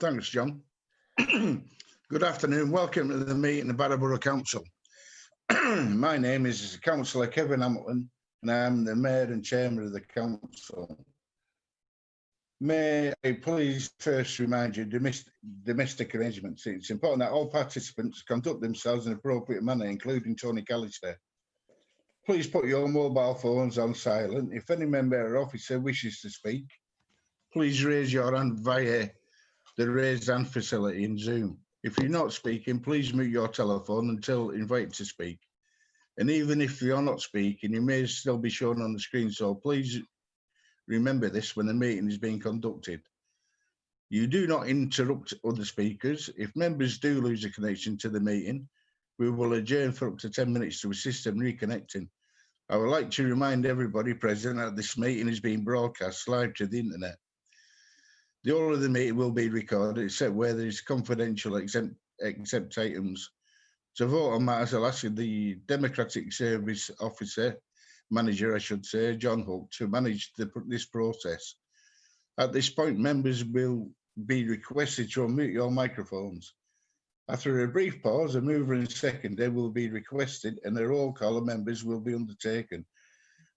Thanks, John. Good afternoon. Welcome to the meeting of Barrowborough Council. My name is Councillor Kevin Hamilton, and I'm the Mayor and Chairman of the Council. May I please first remind you domestic arrangements. It's important that all participants conduct themselves in an appropriate manner, including Tony Callister. Please put your mobile phones on silent. If any member or officer wishes to speak, please raise your hand via the raised hand facility in Zoom. If you're not speaking, please mute your telephone until invited to speak. And even if you're not speaking, you may still be shown on the screen, so please remember this when the meeting is being conducted. You do not interrupt other speakers. If members do lose a connection to the meeting, we will adjourn for up to 10 minutes to assist them reconnecting. I would like to remind everybody present that this meeting is being broadcast live to the internet. The whole of the meeting will be recorded, except where there is confidential exempt items. To vote on matters, I'll ask the Democratic Service Officer, Manager, I should say, John Hook, to manage this process. At this point, members will be requested to unmute your microphones. After a brief pause, a mover and seconder will be requested and a roll call of members will be undertaken.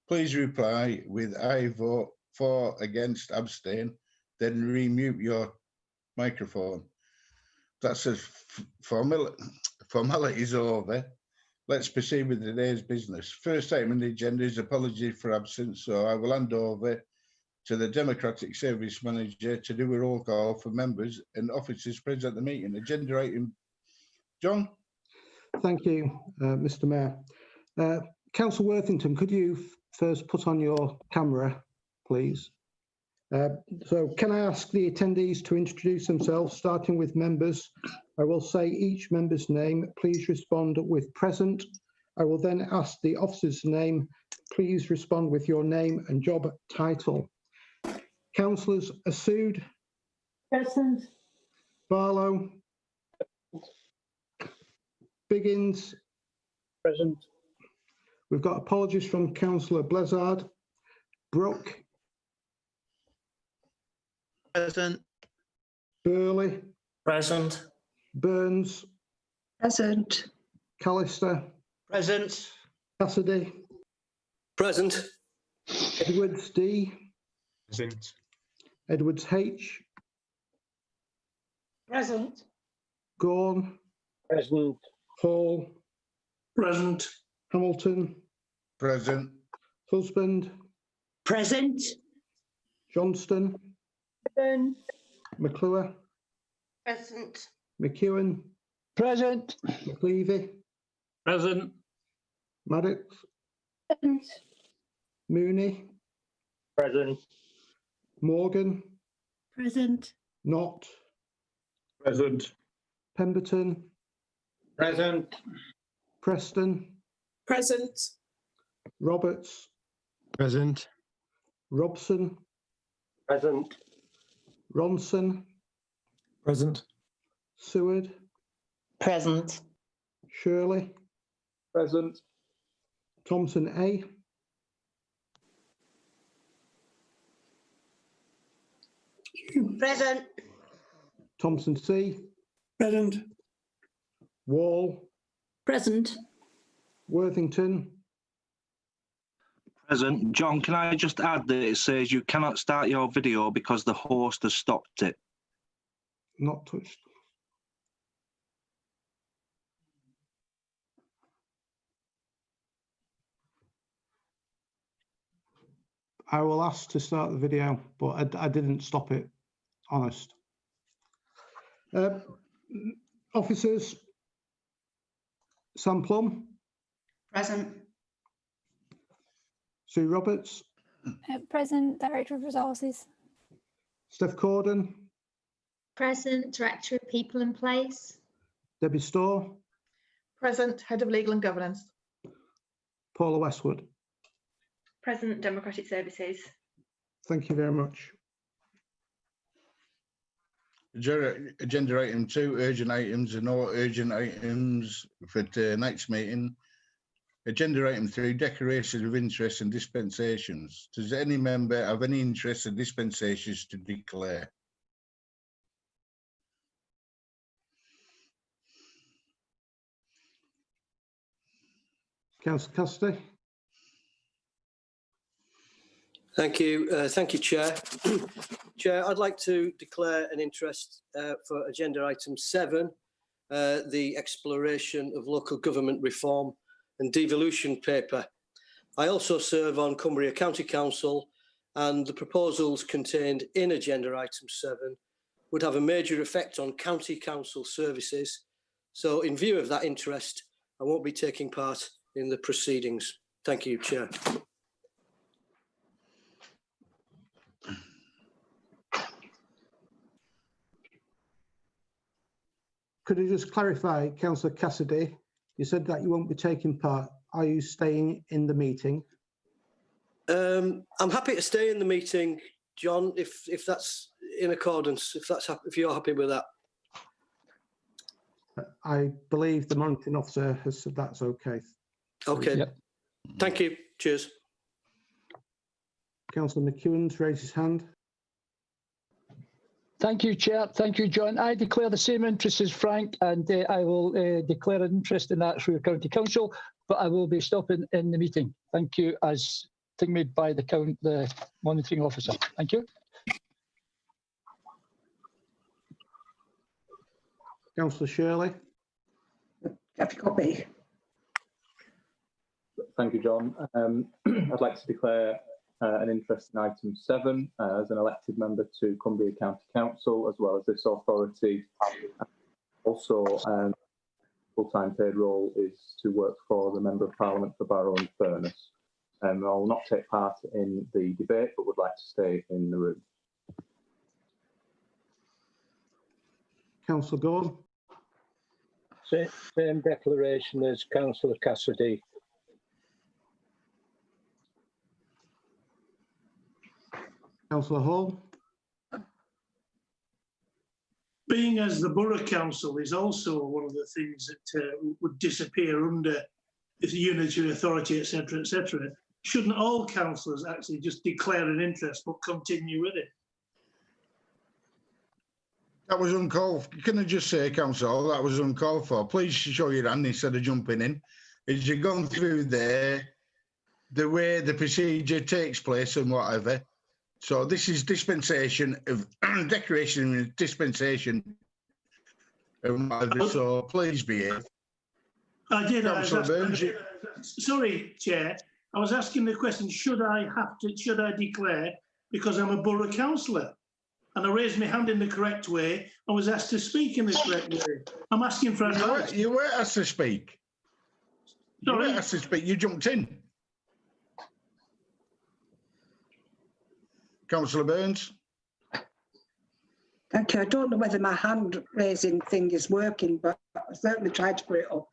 Please reply with I vote for, against, abstain, then remute your microphone. That's a formalities over. Let's proceed with today's business. First item on the agenda is apology for absence, so I will hand over to the Democratic Service Manager to do a roll call for members and officers present at the meeting. Agenda item, John? Thank you, Mr. Mayor. Councillor Worthington, could you first put on your camera, please? So can I ask the attendees to introduce themselves, starting with members? I will say each member's name. Please respond with present. I will then ask the officer's name. Please respond with your name and job title. Councillors Assood. Present. Barlow. Biggins. Present. We've got apologies from Councillor Blizzard. Brooke. Present. Burley. Present. Burns. Present. Callister. Present. Cassidy. Present. Edwards D. Present. Edwards H. Present. Gorn. Present. Hall. Present. Hamilton. Present. Husband. Present. Johnston. Present. McClure. Present. McEwen. Present. McLeavy. Present. Maddox. Present. Mooney. Present. Morgan. Present. Knott. Present. Pemberton. Present. Preston. Present. Roberts. Present. Robson. Present. Ronson. Present. Seward. Present. Shirley. Present. Thompson A. Present. Thompson C. Present. Wall. Present. Worthington. Present. John, can I just add that it says you cannot start your video because the host has stopped it? Not touched. I will ask to start the video, but I didn't stop it, honest. Officers. Sam Plum. Present. Sue Roberts. Present, Director of Resources. Steph Corden. Present, Director of People and Place. Debbie Storr. Present, Head of Legal and Governance. Paula Westwood. Present, Democratic Services. Thank you very much. Agenda item 2, urgent items and no urgent items for tonight's meeting. Agenda item 3, declarations of interest and dispensations. Does any member have any interest in dispensations to declare? Councillor Cassidy. Thank you. Thank you, Chair. Chair, I'd like to declare an interest for agenda item 7, the exploration of local government reform and devolution paper. I also serve on Cumbria County Council, and the proposals contained in agenda item 7 would have a major effect on county council services. So in view of that interest, I won't be taking part in the proceedings. Thank you, Chair. Could you just clarify, Councillor Cassidy, you said that you won't be taking part. Are you staying in the meeting? I'm happy to stay in the meeting, John, if that's in accordance, if you're happy with that. I believe the monitoring officer has said that's okay. Okay. Yep. Thank you. Cheers. Councillor McEwen's raised his hand. Thank you, Chair. Thank you, John. I declare the same interest as Frank, and I will declare an interest in that through the County Council, but I will be stopping in the meeting. Thank you, as made by the monitoring officer. Thank you. Councillor Shirley. Have you got me? Thank you, John. I'd like to declare an interest in item 7 as an elected member to Cumbria County Council, as well as this authority. Also, full-time paid role is to work for the Member of Parliament for Barrow and Furness. I will not take part in the debate, but would like to stay in the room. Councillor Gordon. Same declaration as Councillor Cassidy. Councillor Hall. Being as the Borough Council is also one of the things that would disappear under the unitary authority, etc., etc., shouldn't all councillors actually just declare an interest but continue with it? That was uncalled for. Can I just say, Council, that was uncalled for. Please show your hand instead of jumping in. As you've gone through there, the way the procedure takes place and whatever. So this is dispensation of decoration and dispensation and whatever. So please behave. I did. Councillor Burns. Sorry, Chair. I was asking the question: should I declare because I'm a borough councillor? And I raised my hand in the correct way. I was asked to speak in the correct way. I'm asking for advice. You weren't asked to speak. Sorry? You weren't asked to speak. You jumped in. Councillor Burns. Thank you. I don't know whether my hand raising thing is working, but I certainly tried to put it up.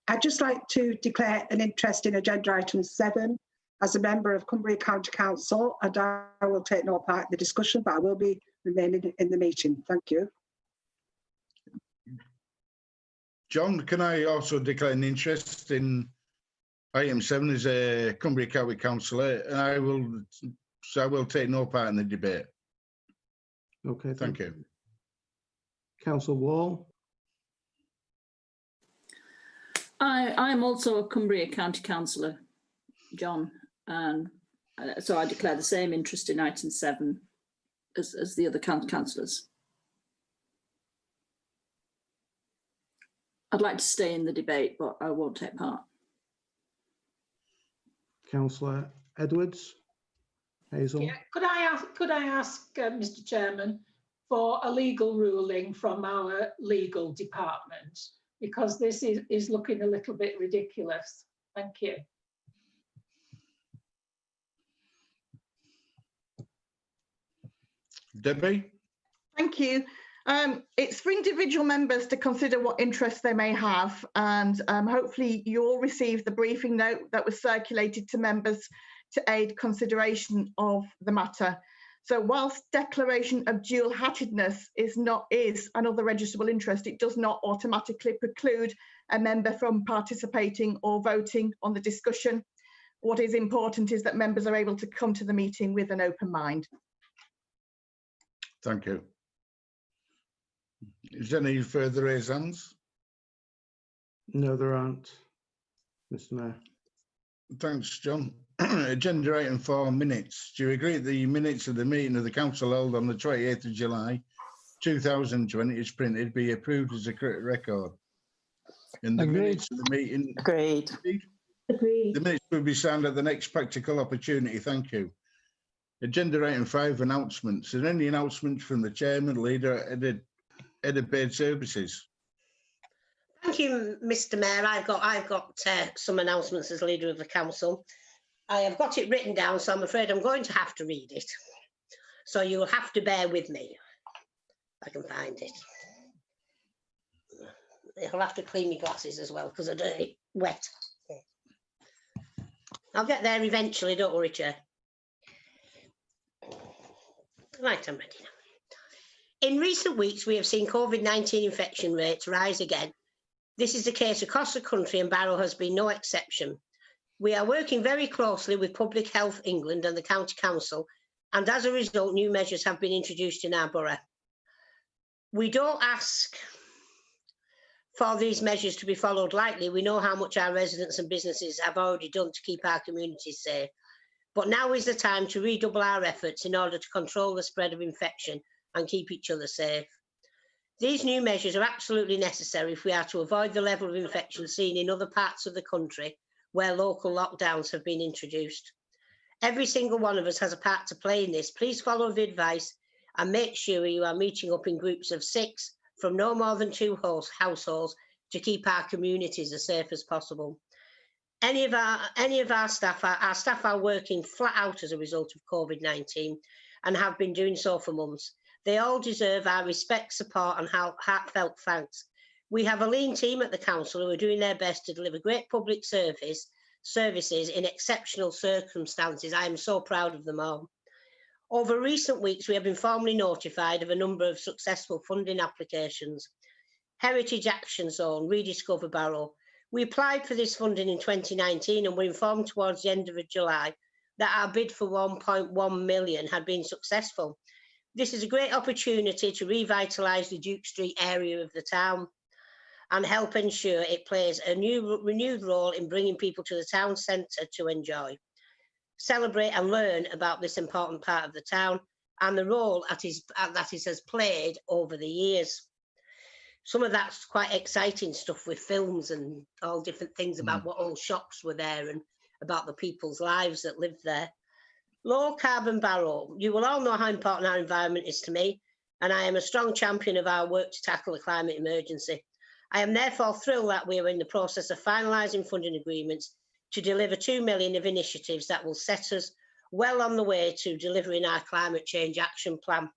I'd just like to declare an interest in agenda item 7 as a member of Cumbria County Council, and I will take no part in the discussion, but I will be remaining in the meeting. Thank you. John, can I also declare an interest in item 7 as a Cumbria County Councillor, and I will take no part in the debate. Okay, Thank you. Councillor Wall. I'm also a Cumbria County Councillor, John, and so I declare the same interest in item 7 as the other county councillors. I'd like to stay in the debate, but I won't take part. Councillor Edwards. Hazel. Yeah. Could I ask Mr. Chairman, for a legal ruling from our legal department, because this is looking a little bit ridiculous. Thank you. Debbie? Thank you. It's for individual members to consider what interests they may have, and hopefully you'll receive the briefing note that was circulated to members to aid consideration of the matter. So whilst declaration of dual-hatedness is another registrable interest, it does not automatically preclude a member from participating or voting on the discussion. What is important is that members are able to come to the meeting with an open mind. Thank you. Is there any further raised hands? No, there aren't, Mr. Mayor. Thanks, John. Agenda item 4, minutes. Do you agree that the minutes of the meeting of the council held on the 28th of July 2020 is printed be approved as a correct record? In the Agreed. minutes of the meeting. Agreed. Agreed. The minutes will be signed at the next practical opportunity. Thank you. Agenda item 5, announcements. Are there any announcements from the chairman, leader, head of paid services? Thank you, Mr. Mayor. I've got some announcements as leader of the council. I have got it written down, so I'm afraid I'm going to have to read it. So you'll have to bear with me. If I can find it. I'll have to clean my glasses as well because they're dirty, wet. I'll get there eventually, don't worry, Chair. Right, I'm ready now. In recent weeks, we have seen COVID-19 infection rates rise again. This is the case across the country and Barrow has been no exception. We are working very closely with Public Health England and the County Council, and as a result, new measures have been introduced in our borough. We don't ask for these measures to be followed lightly. We know how much our residents and businesses have already done to keep our communities safe. But now is the time to redouble our efforts in order to control the spread of infection and keep each other safe. These new measures are absolutely necessary if we are to avoid the level of infection seen in other parts of the country where local lockdowns have been introduced. Every single one of us has a part to play in this. Please follow the advice and make sure you are meeting up in groups of 6 from no more than 2 households to keep our communities as safe as possible. Any of our staff are working flat out as a result of COVID-19 and have been doing so for months. They all deserve our respect, support and heartfelt thanks. We have a lean team at the council who are doing their best to deliver great public services in exceptional circumstances. I am so proud of them all. Over recent weeks, we have been formally notified of a number of successful funding applications. Heritage Action Zone, Rediscover Barrow. We applied for this funding in 2019 and were informed towards the end of July that our bid for 1.1 million had been successful. This is a great opportunity to revitalise the Duke Street area of the town and help ensure it plays a renewed role in bringing people to the town centre to enjoy, celebrate and learn about this important part of the town and the role that it has played over the years. Some of that's quite exciting stuff with films and all different things about what old shops were there and about the people's lives that lived there. Low carbon Barrow. You will all know how important our environment is to me, and I am a strong champion of our work to tackle the climate emergency. I am therefore thrilled that we are in the process of finalising funding agreements to deliver 2 million of initiatives that will set us well on the way to delivering our climate change action plan.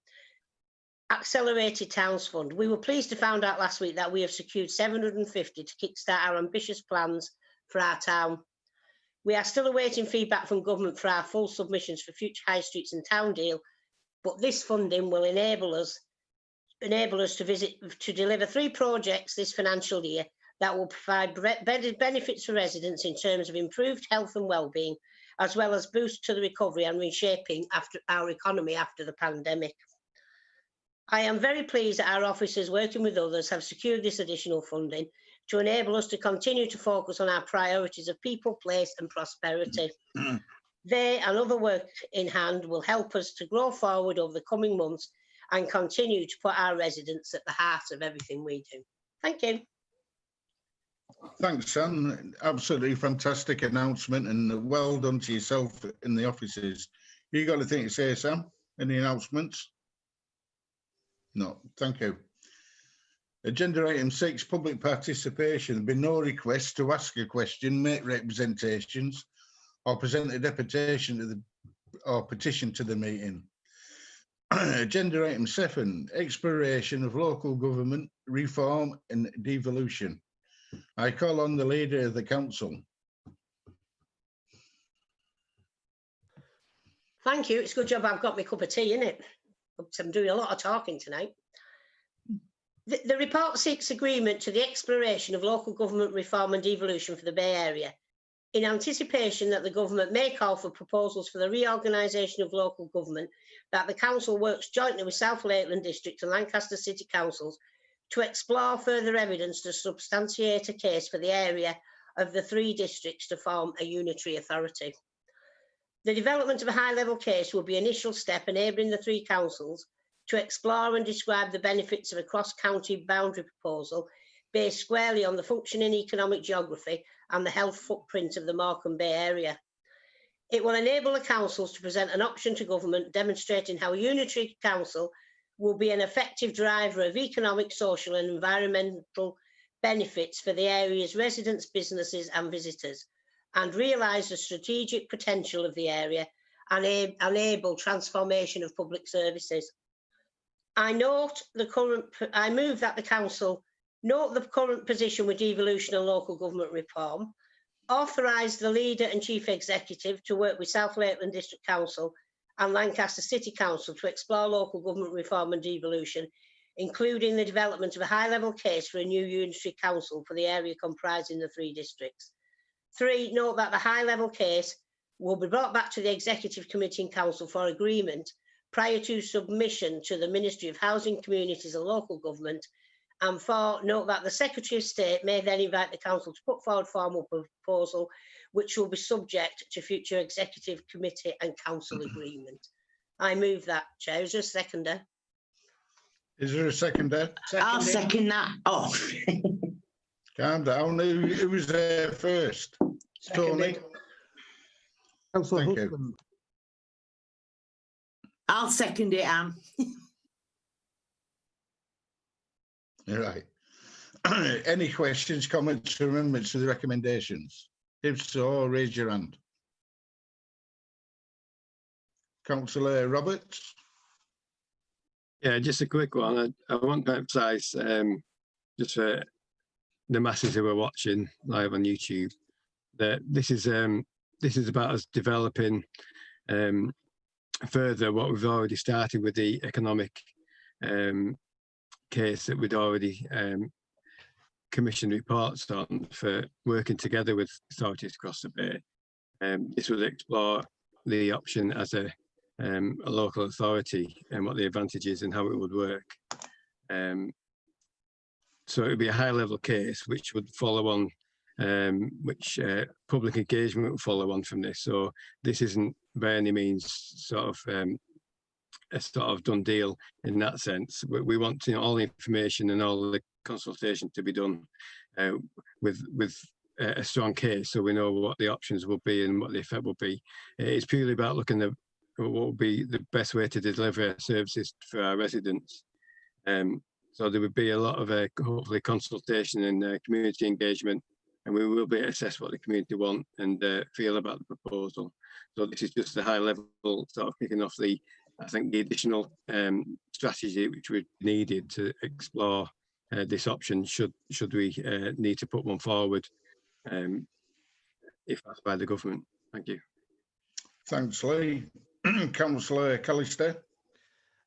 Accelerated Towns Fund. We were pleased to find out last week that we have secured 750 to kickstart our ambitious plans for our town. We are still awaiting feedback from government for our full submissions for future high streets and town deal, but this funding will enable us to deliver 3 projects this financial year that will provide benefits for residents in terms of improved health and well-being, as well as boost to the recovery and reshaping after our economy after the pandemic. I am very pleased that our officers, working with others, have secured this additional funding to enable us to continue to focus on our priorities of people, place and prosperity. They and other work in hand will help us to grow forward over the coming months and continue to put our residents at the heart of everything we do. Thank you. Thanks, Sam. Absolutely fantastic announcement and well done to yourself in the offices. You got anything to say, Sam? Any announcements? No, thank you. Agenda item 6, public participation. There have been no requests to ask a question, make representations, or present a deputation or petition to the meeting. Agenda item 7, exploration of local government reform and devolution. I call on the leader of the council. Thank you. It's a good job I've got my cup of tea, isn't it? I'm doing a lot of talking tonight. The report seeks agreement to the exploration of local government reform and devolution for the Bay Area, in anticipation that the government may call for proposals for the reorganisation of local government, that the council works jointly with South Lakeland District and Lancaster City Councils to explore further evidence to substantiate a case for the area of the 3 districts to form a unitary authority. The development of a high-level case will be an initial step enabling the 3 councils to explore and describe the benefits of a cross-county boundary proposal based squarely on the functioning economic geography and the health footprint of the Morecambe Bay area. It will enable the councils to present an option to government demonstrating how a unitary council will be an effective driver of economic, social and environmental benefits for the area's residents, businesses and visitors, and realise the strategic potential of the area and enable transformation of public services. I move that the council note the current position with devolution and local government reform, authorise the leader and chief executive to work with South Lakeland District Council and Lancaster City Council to explore local government reform and devolution, including the development of a high-level case for a new unitary council for the area comprising the 3 districts. 3, note that the high-level case will be brought back to the Executive Committee and Council for agreement prior to submission to the Ministry of Housing, Communities and Local Government. And 4, note that the Secretary of State may then invite the Council to put forward formal proposal, which will be subject to future Executive Committee and Council agreement. I move that, Chair. Is there a seconder? Is there a seconder? I'll second that. Oh. Calm down. Who was there first? Tony? Councillor Thank Husband. you. I'll second it, Anne. Right. Any questions, comments, or amendments to the recommendations? If so, raise your hand. Councillor Roberts? Yeah, just a quick one. I want to emphasise, just for the masses who are watching live on YouTube, that this is about us developing further what we've already started with the economic case that we'd already commissioned reports on for working together with authorities across the Bay. This would explore the option as a local authority and what the advantages and how it would work. So it would be a high-level case which would follow on, which public engagement would follow on from this. So this isn't by any means sort of a sort of done deal in that sense. We want all the information and all the consultation to be done with a strong case, so we know what the options will be and what the effect will be. It's purely about looking at what will be the best way to deliver services for our residents. So there would be a lot of hopefully consultation and community engagement, and we will be able to assess what the community want and feel about the proposal. So this is just a high level sort of kicking off the, I think, the additional strategy which we needed to explore this option should we need to put one forward if asked by the government. Thank you. Thanks, Lee. Councillor Callister.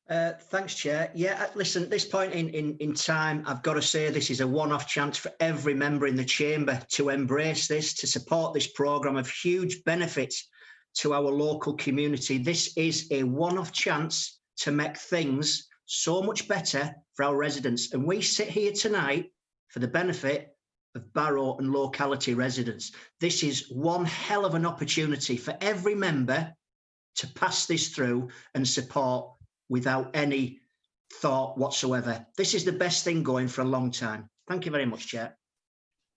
Thanks, Chair. Yeah, listen, at this point in time, I've got to say this is a one-off chance for every member in the chamber to embrace this, to support this programme of huge benefits to our local community. This is a one-off chance to make things so much better for our residents. And we sit here tonight for the benefit of Barrow and locality residents. This is one hell of an opportunity for every member to pass this through and support without any thought whatsoever. This is the best thing going for a long time. Thank you very much, Chair.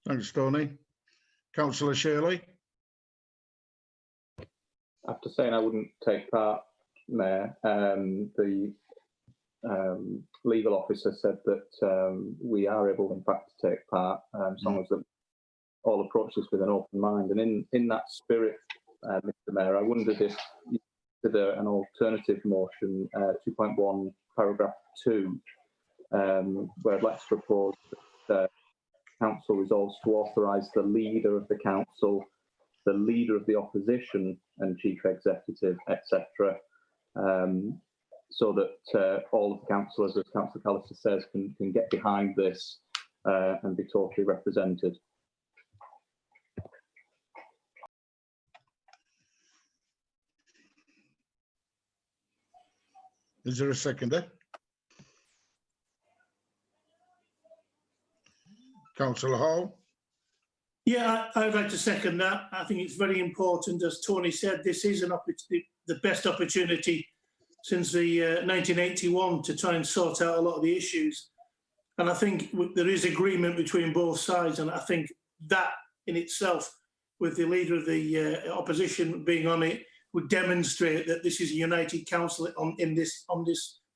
Thanks, Tony. Councillor Shirley. After saying I wouldn't take part, Mayor, the legal officer said that we are able, in fact, to take part, as long as all approach this with an open mind. And in that spirit, Mr. Mayor, I wondered if you consider an alternative motion, 2.1, paragraph 2, where I'd like to propose that Council resolves to authorise the leader of the Council, the leader of the opposition and chief executive, etc., so that all of the councillors, as Councillor Callister says, can get behind this and be totally represented. Is there a seconder? Councillor Hall. Yeah, I'd like to second that. I think it's very important, as Tony said, this is the best opportunity since the 1981 to try and sort out a lot of the issues. And I think there is agreement between both sides, and I think that in itself, with the leader of the opposition being on it, would demonstrate that this is a united council on this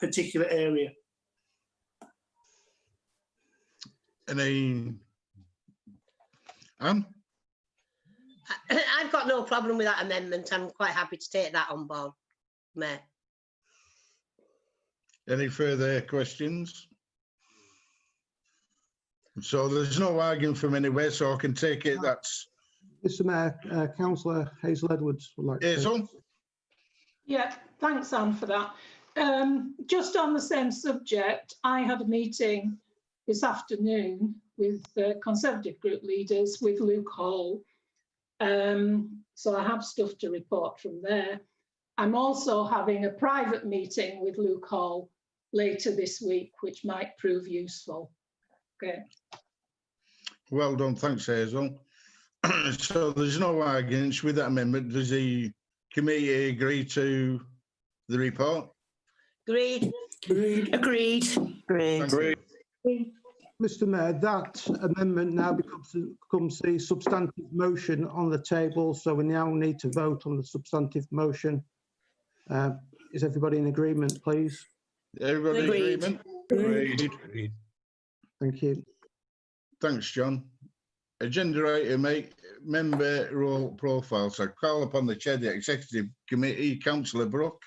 particular area. Any? Anne? I've got no problem with that amendment. I'm quite happy to take that on board, Mayor. Any further questions? So there's no arguing from anywhere, so I can take it that's... Mr Mayor, Councillor Hazel Edwards would like to... Hazel? Yeah, thanks, Anne, for that. Just on the same subject, I had a meeting this afternoon with Conservative group leaders with Luke Hall. So I have stuff to report from there. I'm also having a private meeting with Luke Hall later this week, which might prove useful. Okay. Well done, thanks, Hazel. So there's no arguments with that amendment. Does the committee agree to the report? Agreed. Agreed. Agreed. Mr Mayor, that amendment now becomes the substantive motion on the table, so we now need to vote on the substantive motion. Is everybody in agreement, please? Everybody in agreement? Agreed. Thank you. Thanks, John. Agenda item 8, member role profile. So call upon the chair of the executive committee, Councillor Brooke.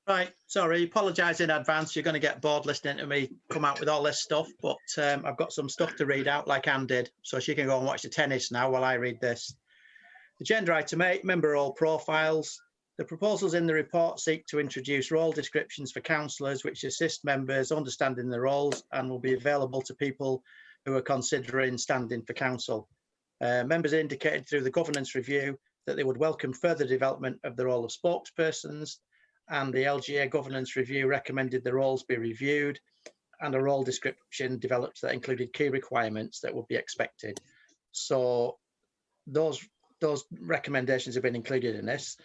Right, sorry, apologise in advance. You're going to get bored listening to me come out with all this stuff, but I've got some stuff to read out like Anne did, so she can go and watch the tennis now while I read this. Agenda item 8, member role profiles. The proposals in the report seek to introduce role descriptions for councillors which assist members understanding the roles and will be available to people who are considering standing for council. Members indicated through the governance review that they would welcome further development of the role of spokespersons, and the LGA governance review recommended the roles be reviewed and a role description developed that included key requirements that would be expected. So those recommendations have been included in this.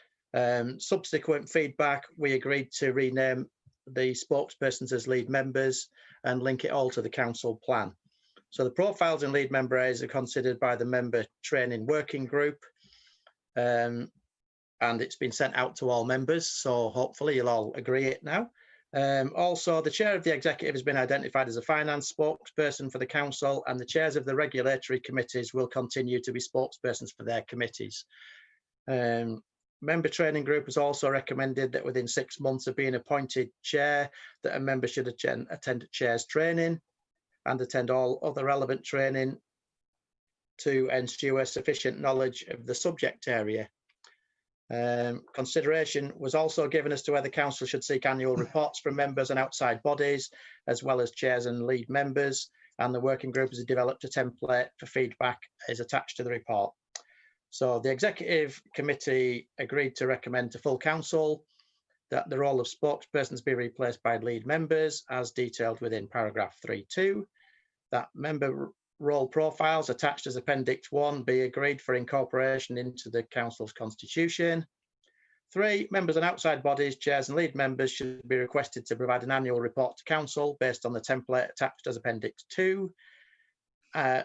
Subsequent feedback, we agreed to rename the spokespersons as lead members and link it all to the council plan. So the profiles and lead member areas are considered by the member training working group, and it's been sent out to all members, so hopefully you'll all agree it now. Also, the chair of the executive has been identified as a finance spokesperson for the council, and the chairs of the regulatory committees will continue to be spokespersons for their committees. Member training group has also recommended that within 6 months of being appointed chair, that a member should attend chair's training and attend all other relevant training to ensure sufficient knowledge of the subject area. Consideration was also given as to whether council should seek annual reports from members and outside bodies, as well as chairs and lead members, and the working group has developed a template for feedback is attached to the report. So the executive committee agreed to recommend to full council that the role of spokespersons be replaced by lead members as detailed within paragraph 3.2, that member role profiles attached as Appendix 1 be agreed for incorporation into the council's constitution. 3, members and outside bodies, chairs and lead members should be requested to provide an annual report to council based on the template attached as Appendix 2.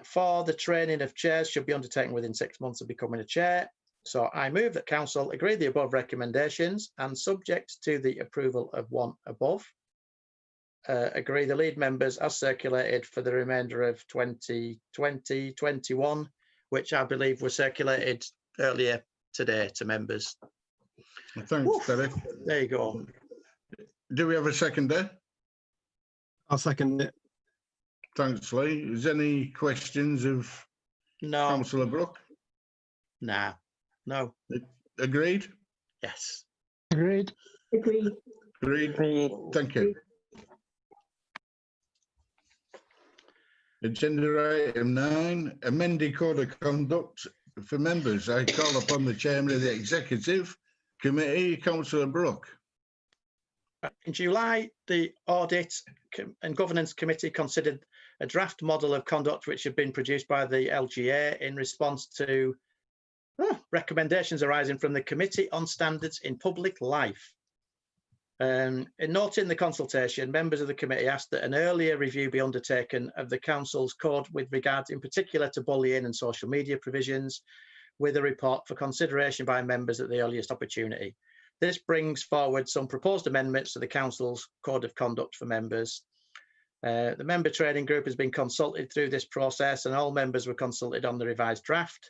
4, the training of chairs should be undertaken within 6 months of becoming a chair. So I move that council agree the above recommendations and, subject to the approval of one above, agree the lead members as circulated for the remainder of 2020-21, which I believe were circulated earlier today to members. Thanks, Derek. There you go. Do we have a seconder? I'll second it. Thanks, Lee. Is there any questions of Councillor Brooke? Nah. No. Agreed? Yes. Agreed. Agreed. Agreed. Thank you. Agenda item 9, amended code of conduct for members. I call upon the chairman of the executive committee, Councillor Brooke. In July, the audit and governance committee considered a draft model of conduct which had been produced by the LGA in response to recommendations arising from the Committee on Standards in Public Life. In noting the consultation, members of the committee asked that an earlier review be undertaken of the Council's code with regard in particular to bullying and social media provisions, with a report for consideration by members at the earliest opportunity. This brings forward some proposed amendments to the Council's Code of Conduct for members. The member training group has been consulted through this process and all members were consulted on the revised draft.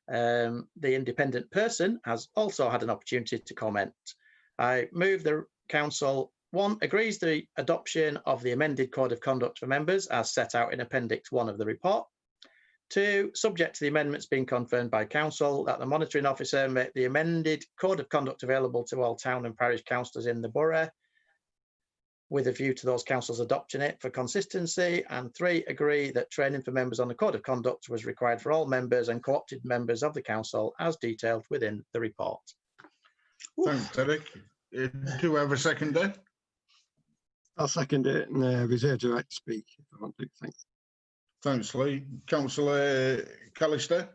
The independent person has also had an opportunity to comment. I move the Council, 1, agrees the adoption of the amended Code of Conduct for members as set out in Appendix 1 of the report. 2, subject to the amendments being confirmed by Council, that the monitoring officer make the amended Code of Conduct available to all town and parish councillors in the borough, with a view to those councils adopting it for consistency. And 3, agree that training for members on the Code of Conduct was required for all members and co-opted members of the council as detailed within the report. Thanks, Derek. Do we have a seconder? I'll second it and reserve the right to speak if I want to. Thanks. Thanks, Lee. Councillor Callister.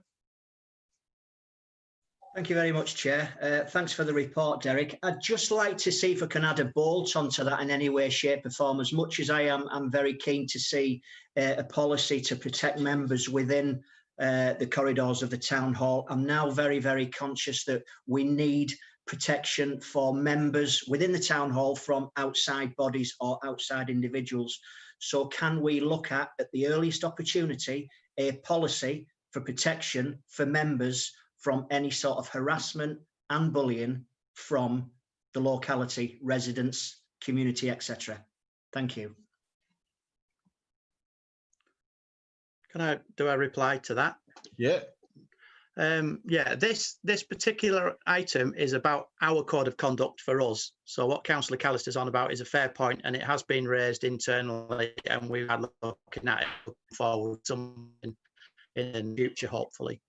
Thank you very much, Chair. Thanks for the report, Derek. I'd just like to see if I can add a bolt onto that in any way, shape or form. As much as I'm very keen to see a policy to protect members within the corridors of the Town Hall. I'm now very, very conscious that we need protection for members within the Town Hall from outside bodies or outside individuals. So can we look at the earliest opportunity, a policy for protection for members from any sort of harassment and bullying from the locality, residents, community, etc. Thank you. Do I reply to that? Yeah. Yeah, this particular item is about our code of conduct for us. So what Councillor Callister's on about is a fair point, and it has been raised internally, and we've had looking at it forward something in the future, hopefully.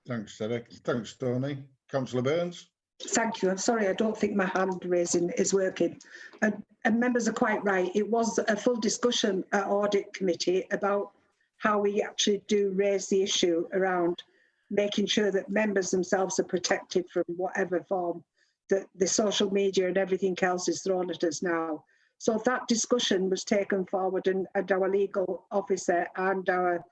Thanks, Derek. Thanks, Tony. Councillor Burns. Thank you. I'm sorry, I don't think my hand raising is working. And members are quite right. It was a full discussion at Audit Committee about how we actually do raise the issue around making sure that members themselves are protected from whatever form that the social media and everything else is thrown at us now. So that discussion was taken forward, and our legal officer and our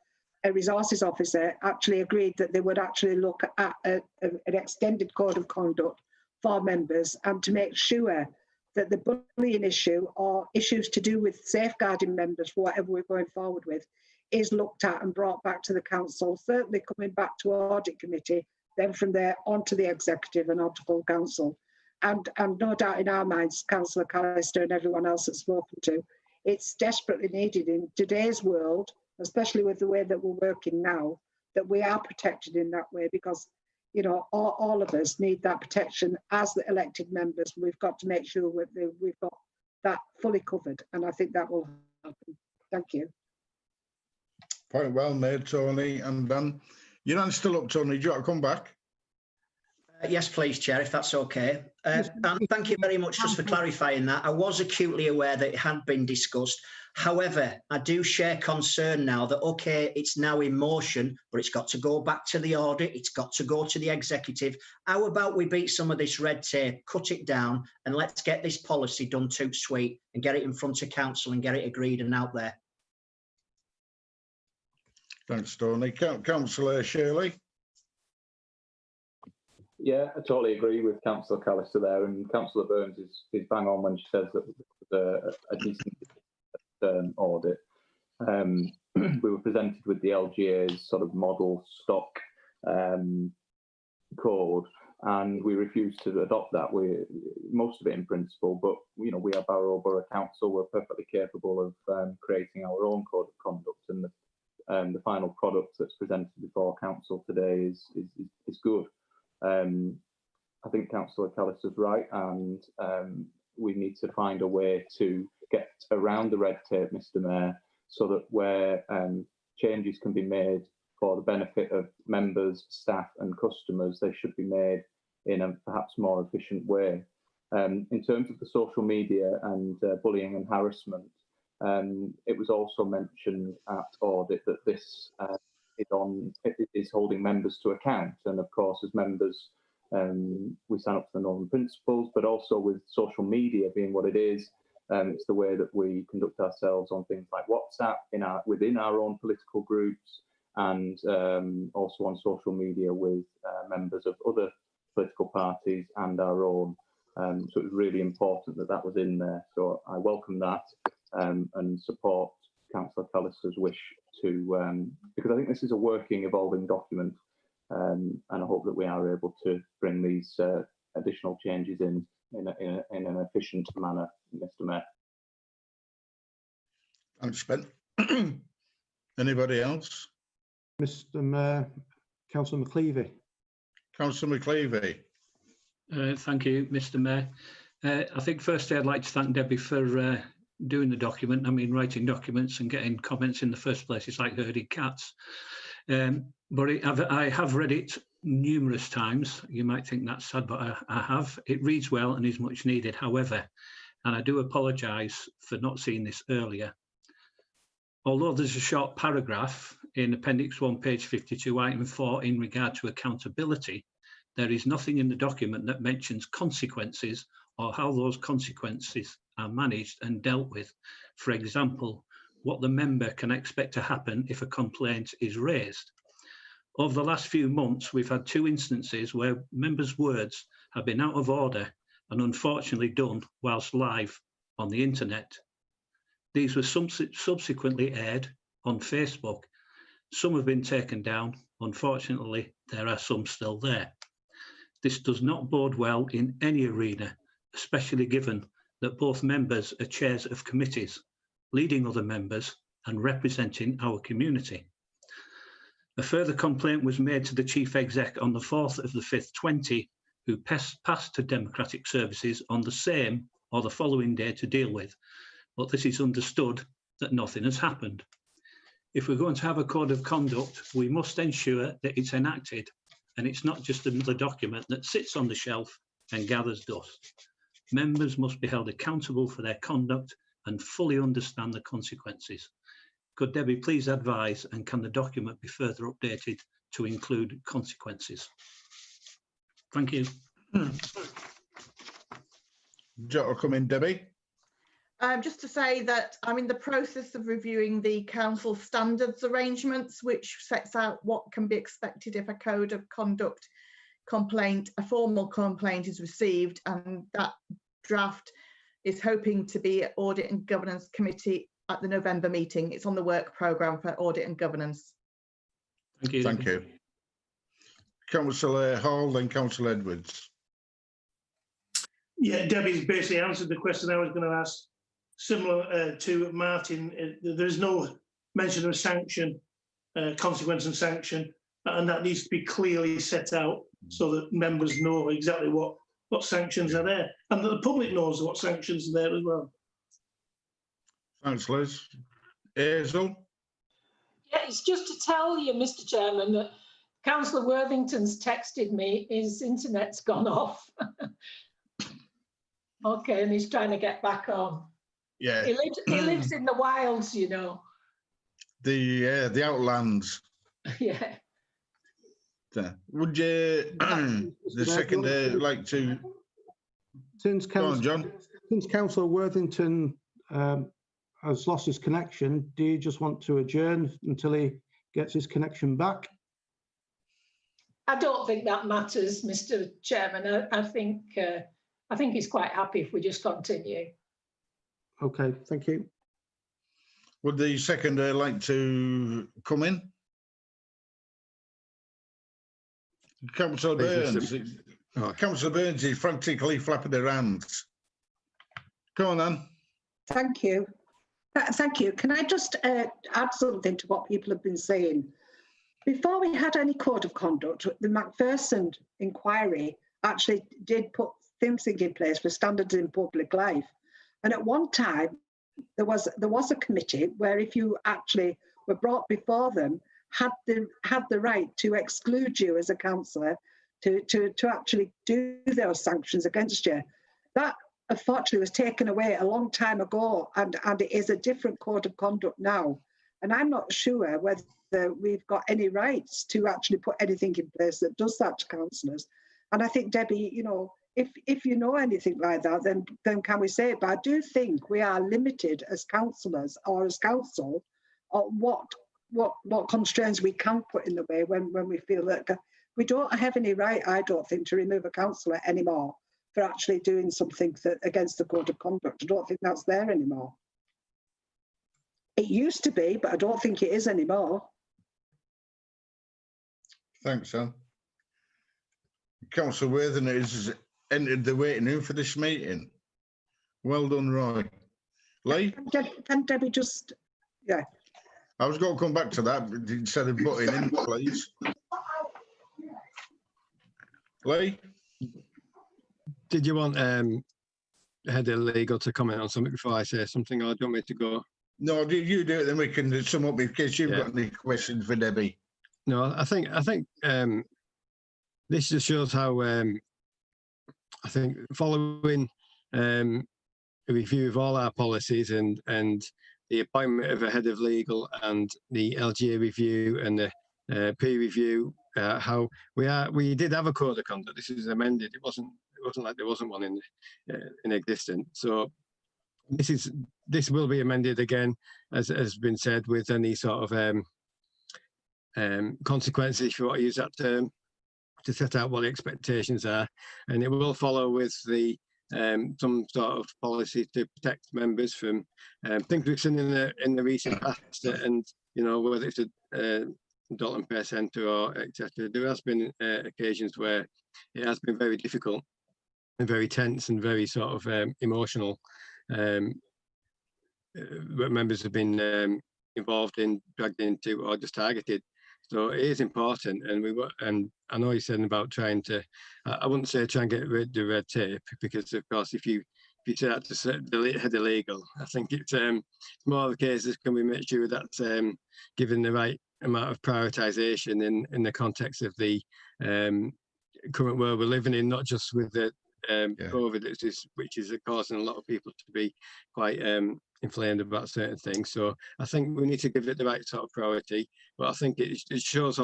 resources officer actually agreed that they would actually look at an extended code of conduct for members, and to make sure that the bullying issue or issues to do with safeguarding members for whatever we're going forward with is looked at and brought back to the council, certainly coming back to Audit Committee, then from there onto the executive and onto full council. And no doubt in our minds, Councillor Callister and everyone else that's spoken to, it's desperately needed in today's world, especially with the way that we're working now, that we are protected in that way, because, you know, all of us need that protection as the elected members. We've got to make sure we've got that fully covered, and I think that will happen. Thank you. Point well made, Tony. And you're not still up, Tony. Do you want to come back? Yes, please, Chair, if that's okay. And thank you very much just for clarifying that. I was acutely aware that it had been discussed. However, I do share concern now that, okay, it's now in motion, but it's got to go back to the audit. It's got to go to the executive. How about we beat some of this red tape, cut it down, and let's get this policy done toot sweet and get it in front of council and get it agreed and out there. Thanks, Tony. Councillor Shirley. Yeah, I totally agree with Councillor Callister there, and Councillor Burns is bang on when she says that it was a decent audit. We were presented with the LGA's sort of model stock code, and we refused to adopt that. Most of it in principle, but you know, we are Barrow Borough Council. We're perfectly capable of creating our own code of conduct, and the final product that's presented before council today is good. I think Councillor Callister's right, and we need to find a way to get around the red tape, Mr. Mayor, so that where changes can be made for the benefit of members, staff and customers, they should be made in a perhaps more efficient way. In terms of the social media and bullying and harassment, It was also mentioned at audit that this is holding members to account, and of course, as members, we sign up to the Northern Principles, but also with social media being what it is, it's the way that we conduct ourselves on things like WhatsApp within our own political groups, and also on social media with members of other political parties and our own. So it was really important that that was in there. So I welcome that and support Councillor Callister's wish to, because I think this is a working, evolving document, and I hope that we are able to bring these additional changes in an efficient manner, Mr. Mayor. Thanks, Ben. Anybody else? Mr. Mayor, Councillor McLeavy. Councillor McLeavy. Thank you, Mr. Mayor. I think firstly I'd like to thank Debbie for doing the document. I mean, writing documents and getting comments in the first place is like herding cats. But I have read it numerous times. You might think that's sad, but I have. It reads well and is much needed. However, and I do apologise for not seeing this earlier, although there's a short paragraph in Appendix 1, page 52, item 4, in regard to accountability, there is nothing in the document that mentions consequences or how those consequences are managed and dealt with. For example, what the member can expect to happen if a complaint is raised. Over the last few months, we've had 2 instances where members' words have been out of order and unfortunately done whilst live on the internet. These were subsequently aired on Facebook. Some have been taken down. Unfortunately, there are some still there. This does not bode well in any arena, especially given that both members are chairs of committees, leading other members and representing our community. A further complaint was made to the Chief Exec on the 4th of the 5th, 20, who passed to Democratic Services on the same or the following day to deal with. But this is understood that nothing has happened. If we're going to have a code of conduct, we must ensure that it's enacted and it's not just another document that sits on the shelf and gathers dust. Members must be held accountable for their conduct and fully understand the consequences. Could Debbie please advise, and can the document be further updated to include consequences? Thank you. Will come in, Debbie. Just to say that I'm in the process of reviewing the council standards arrangements, which sets out what can be expected if a code of conduct complaint, a formal complaint is received, and that draft is hoping to be at Audit and Governance Committee at the November meeting. It's on the work programme for Audit and Governance. Thank you. Thank you. Councillor Hall, then Councillor Edwards. Yeah, Debbie's basically answered the question I was going to ask. Similar to Martin, there's no mention of sanction, consequence and sanction, and that needs to be clearly set out so that members know exactly what sanctions are there, and that the public knows what sanctions are there as well. Thanks, Liz. Hazel? Yeah, it's just to tell you, Mr. Chairman, that Councillor Worthington's texted me, his internet's gone off. Okay, and he's trying to get back on. Yeah. He lives in the wilds, you know. The outlands. Yeah. Would you, the second like to... Since Go on, John. Since Councillor Worthington has lost his connection, do you just want to adjourn until he gets his connection back? I don't think that matters, Mr. Chairman. I think he's quite happy if we just continue. Okay, thank you. Would the seconder like to come in? Councillor Burns. Councillor Burns is frantically flapping their hands. Go on, Anne. Thank you. Thank you. Can I just add something to what people have been saying? Before we had any code of conduct, the Macpherson inquiry actually did put things in place for standards in public life. And at one time, there was a committee where if you actually were brought before them, had the right to exclude you as a councillor to actually do those sanctions against you. That unfortunately was taken away a long time ago, and it is a different code of conduct now. And I'm not sure whether we've got any rights to actually put anything in place that does that to councillors. And I think, Debbie, you know, if you know anything like that, then can we say it? But I do think we are limited as councillors or as council on what constraints we can put in the way when we feel that we don't have any right, I don't think, to remove a councillor anymore for actually doing something that against the code of conduct. I don't think that's there anymore. It used to be, but I don't think it is anymore. Thanks, Anne. Councillor Worthing has entered the waiting room for this meeting. Well done, Roy. Lee? Can Debbie just, yeah. I was going to come back to that instead of butting in, please. Lee? Did you want head of legal to comment on something before I say something, or do you want me to go? No, you do it, then we can sum up in case you've got any questions for Debbie. No, I think this just shows how I think following a review of all our policies and the appointment of a head of legal and the LGA review and the peer review, how we did have a code of conduct. This is amended. It wasn't like there wasn't one in existence. So this will be amended again, as has been said, with any sort of consequences, if you want to use that term, to set out what the expectations are, and it will follow with the some sort of policy to protect members from things we've seen in the recent past, and you know, whether it's a Dalton Press Centre or etc. There has been occasions where it has been very difficult and very tense and very sort of emotional. Members have been involved in, dragged into, or just targeted. So it is important, and I know you said about trying to. I wouldn't say try and get rid of the red tape, because of course, if you say that to the head of legal, I think it's more of a case of can we make sure that's given the right amount of prioritisation in the context of the current world we're living in, not just with the COVID, which is causing a lot of people to be quite inflamed about certain things. So I think we need to give it the right sort of priority. But I think it shows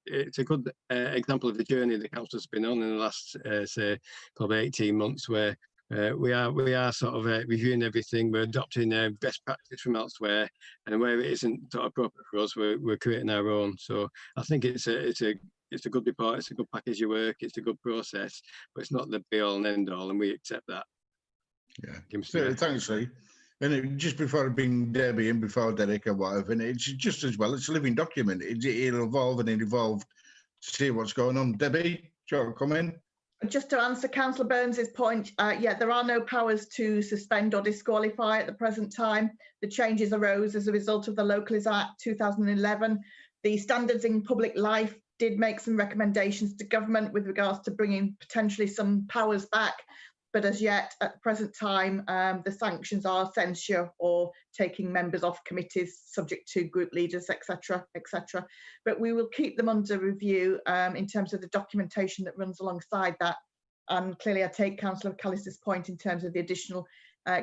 it's a good example of the journey the council's been on in the last say probably 18 months, where we are sort of reviewing everything. We're adopting best practice from elsewhere, and where it isn't sort of appropriate for us, we're creating our own. So I think it's a good report, it's a good package of work, it's a good process, but it's not the be all and end all, and we accept that. Yeah, so, thanks, Lee. And just before I bring Debbie in, before Derek or whatever, and it's just as well, it's a living document. It'll evolve and evolve to see what's going on. Debbie, do you want to come in? Just to answer Councillor Burns's point, yeah, there are no powers to suspend or disqualify at the present time. The changes arose as a result of the Locals Act 2011. The Standards in Public Life did make some recommendations to government with regards to bringing potentially some powers back, but as yet, at the present time, the sanctions are censure or taking members off committees subject to group leaders, etc., etc. But we will keep them under review in terms of the documentation that runs alongside that. And clearly, I take Councillor McAllister's point in terms of the additional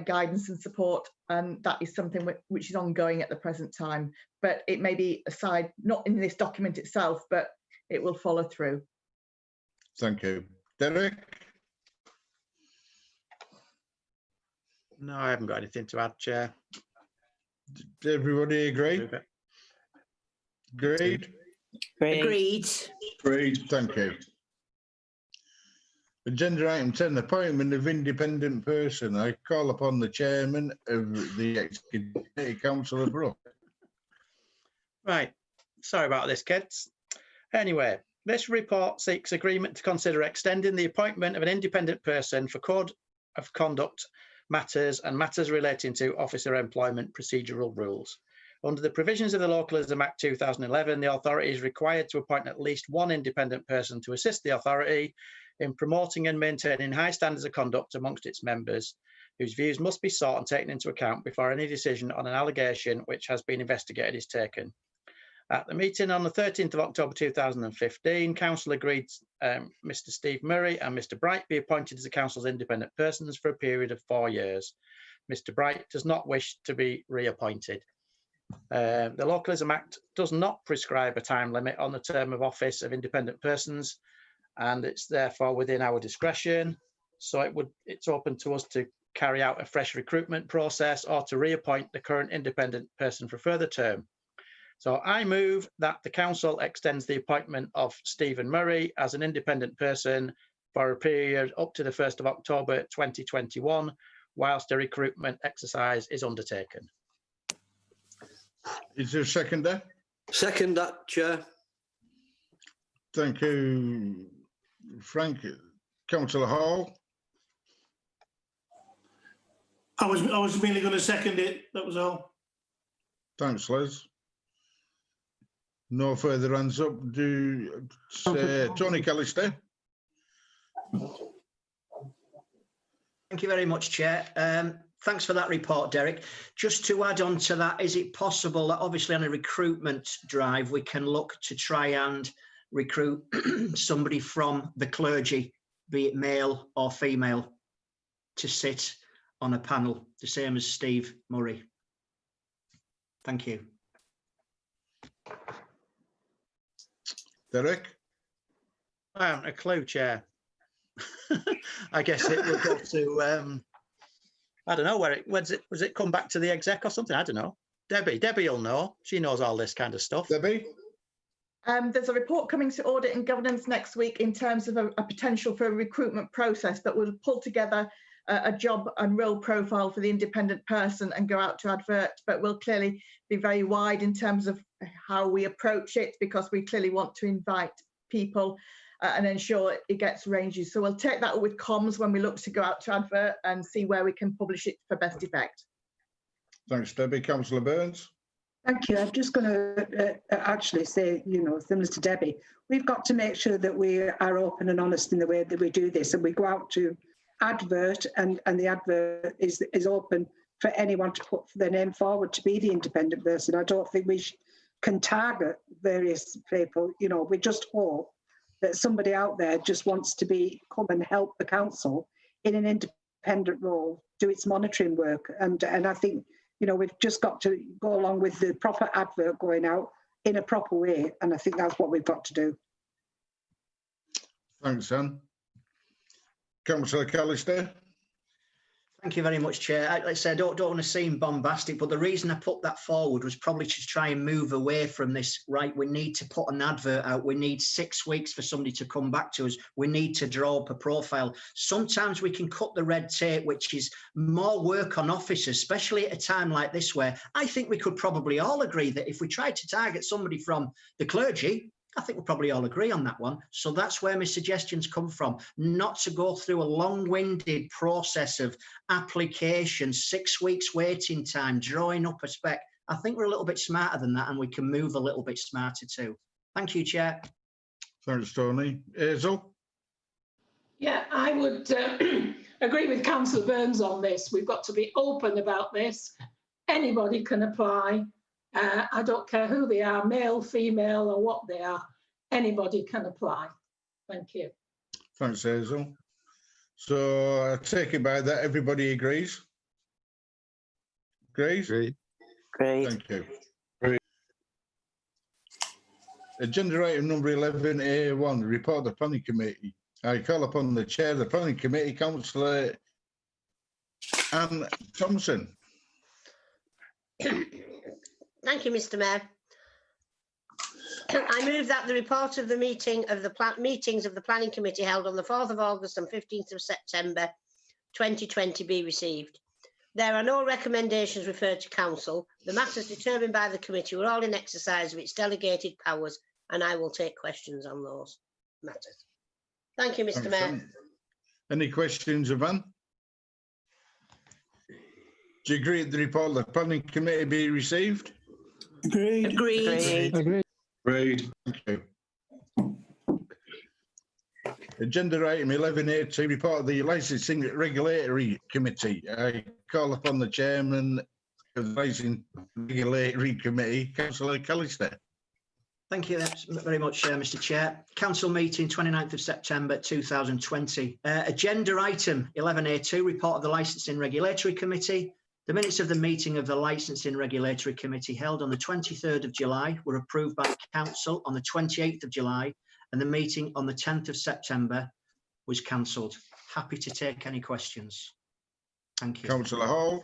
guidance and support, and that is something which is ongoing at the present time. But it may be aside, not in this document itself, but it will follow through. Thank you. Derek? No, I haven't got anything to add, Chair. Did everybody agree? Agreed? Agreed. Agreed, thank you. Agenda item 10, appointment of independent person. I call upon the chairman of the Executive Councillor Brooke. Right, sorry about this, kids. Anyway, this report seeks agreement to consider extending the appointment of an independent person for code of conduct matters and matters relating to officer employment procedural rules. Under the provisions of the Localism Act 2011, the authority is required to appoint at least one independent person to assist the authority in promoting and maintaining high standards of conduct amongst its members, whose views must be sought and taken into account before any decision on an allegation which has been investigated is taken. At the meeting on the 13th of October 2015, Council agreed Mr. Steve Murray and Mr. Bright be appointed as the council's independent persons for a period of 4 years. Mr. Bright does not wish to be reappointed. The Localism Act does not prescribe a time limit on the term of office of independent persons, and it's therefore within our discretion. So it's open to us to carry out a fresh recruitment process or to reappoint the current independent person for a further term. So I move that the council extends the appointment of Stephen Murray as an independent person for a period up to the 1st of October 2021, whilst a recruitment exercise is undertaken. Is there a seconder? Second that, Chair. Thank you, Frank. Councillor Hall. I was merely going to second it. That was all. Thanks, Liz. No further hands up. Tony Callister. Thank you very much, Chair. Thanks for that report, Derek. Just to add on to that, is it possible that obviously on a recruitment drive, we can look to try and recruit somebody from the clergy, be it male or female, to sit on a panel, the same as Steve Murray? Thank you. Derek? I haven't a clue, Chair. I guess it will go to, I don't know, was it come back to the exec or something? I don't know. Debbie will know. She knows all this kind of stuff. Debbie? There's a report coming to Audit and Governance next week in terms of a potential for a recruitment process that will pull together a job and role profile for the independent person and go out to advert, but will clearly be very wide in terms of how we approach it, because we clearly want to invite people and ensure it gets ranges. So we'll take that up with comms when we look to go out to advert and see where we can publish it for best effect. Thanks, Debbie. Councillor Burns. Thank you. I'm just going to actually say, similar to Debbie, we've got to make sure that we are open and honest in the way that we do this, and we go out to advert, and the advert is open for anyone to put their name forward to be the independent person. I don't think we can target various people. We just hope that somebody out there just wants to come and help the council in an independent role, do its monitoring work, and I think we've just got to go along with the proper advert going out in a proper way, and I think that's what we've got to do. Thanks, Anne. Councillor Callister. Thank you very much, Chair. Like I said, I don't want to seem bombastic, but the reason I put that forward was probably to try and move away from this, right? We need to put an advert out. We need 6 weeks for somebody to come back to us. We need to draw up a profile. Sometimes we can cut the red tape, which is more work on officers, especially at a time like this, where I think we could probably all agree that if we tried to target somebody from the clergy, I think we'll probably all agree on that one. So that's where my suggestions come from, not to go through a long-winded process of application, 6 weeks waiting time, drawing up a spec. I think we're a little bit smarter than that, and we can move a little bit smarter too. Thank you, Chair. Thanks, Tony. Hazel? Yeah, I would agree with Councillor Burns on this. We've got to be open about this. Anybody can apply. I don't care who they are, male, female, or what they are. Anybody can apply. Thank you. Thanks, Hazel. So I take it by that everybody agrees? Agrees? Great. Thank you. Great. Agenda item number 11A1, report of the Planning Committee. I call upon the Chair of the Planning Committee, Councillor Anne Thompson. Thank you, Mr. Mayor. I move that the report of the meetings of the Planning Committee held on the 4th of August and 15th of September 2020 be received. There are no recommendations referred to Council. The matters determined by the committee were all in exercise of its delegated powers, and I will take questions on those matters. Thank you, Mr. Mayor. Any questions of Anne? Do you agree that the report of the Planning Committee be received? Agreed. Agreed. Agreed. Thank you. Agenda item 11A2, report of the Licensing Regulatory Committee. I call upon the Chairman of the Licensing Regulatory Committee, Councillor Callister. Thank you very much, Mr. Chair. Council meeting 29th of September 2020. Agenda item 11A2, report of the Licensing Regulatory Committee. The minutes of the meeting of the Licensing Regulatory Committee held on the 23rd of July were approved by Council on the 28th of July, and the meeting on the 10th of September was cancelled. Happy to take any questions. Thank you. Councillor Hall.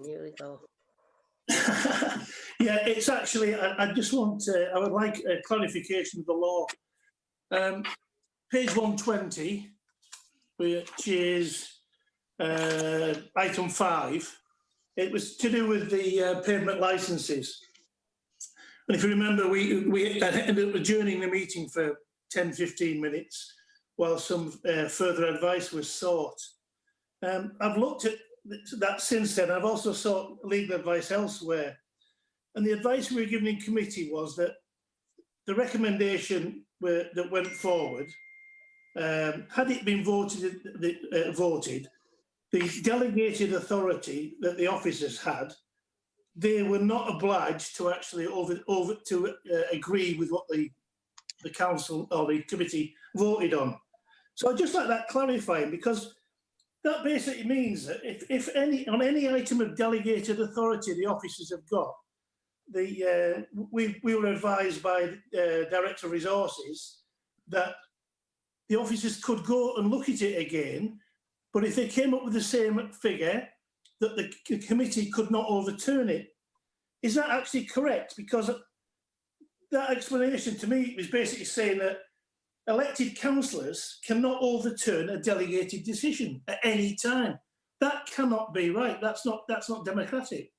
Here we go. Yeah, it's actually, I just want, I would like a clarification of the law. Page 120, which is item 5, it was to do with the pavement licenses. And if you remember, we ended up adjourning the meeting for 10-15 minutes while some further advice was sought. I've looked at that since then. I've also sought legal advice elsewhere. And the advice we were given in committee was that the recommendation that went forward, had it been voted, the delegated authority that the officers had, they were not obliged to actually agree with what the council or the committee voted on. So I'd just like that clarifying, because that basically means that if on any item of delegated authority the officers have got, we were advised by Director of Resources that the officers could go and look at it again, but if they came up with the same figure, that the committee could not overturn it. Is that actually correct? Because that explanation to me was basically saying that elected councillors cannot overturn a delegated decision at any time. That cannot be right. That's not democratic.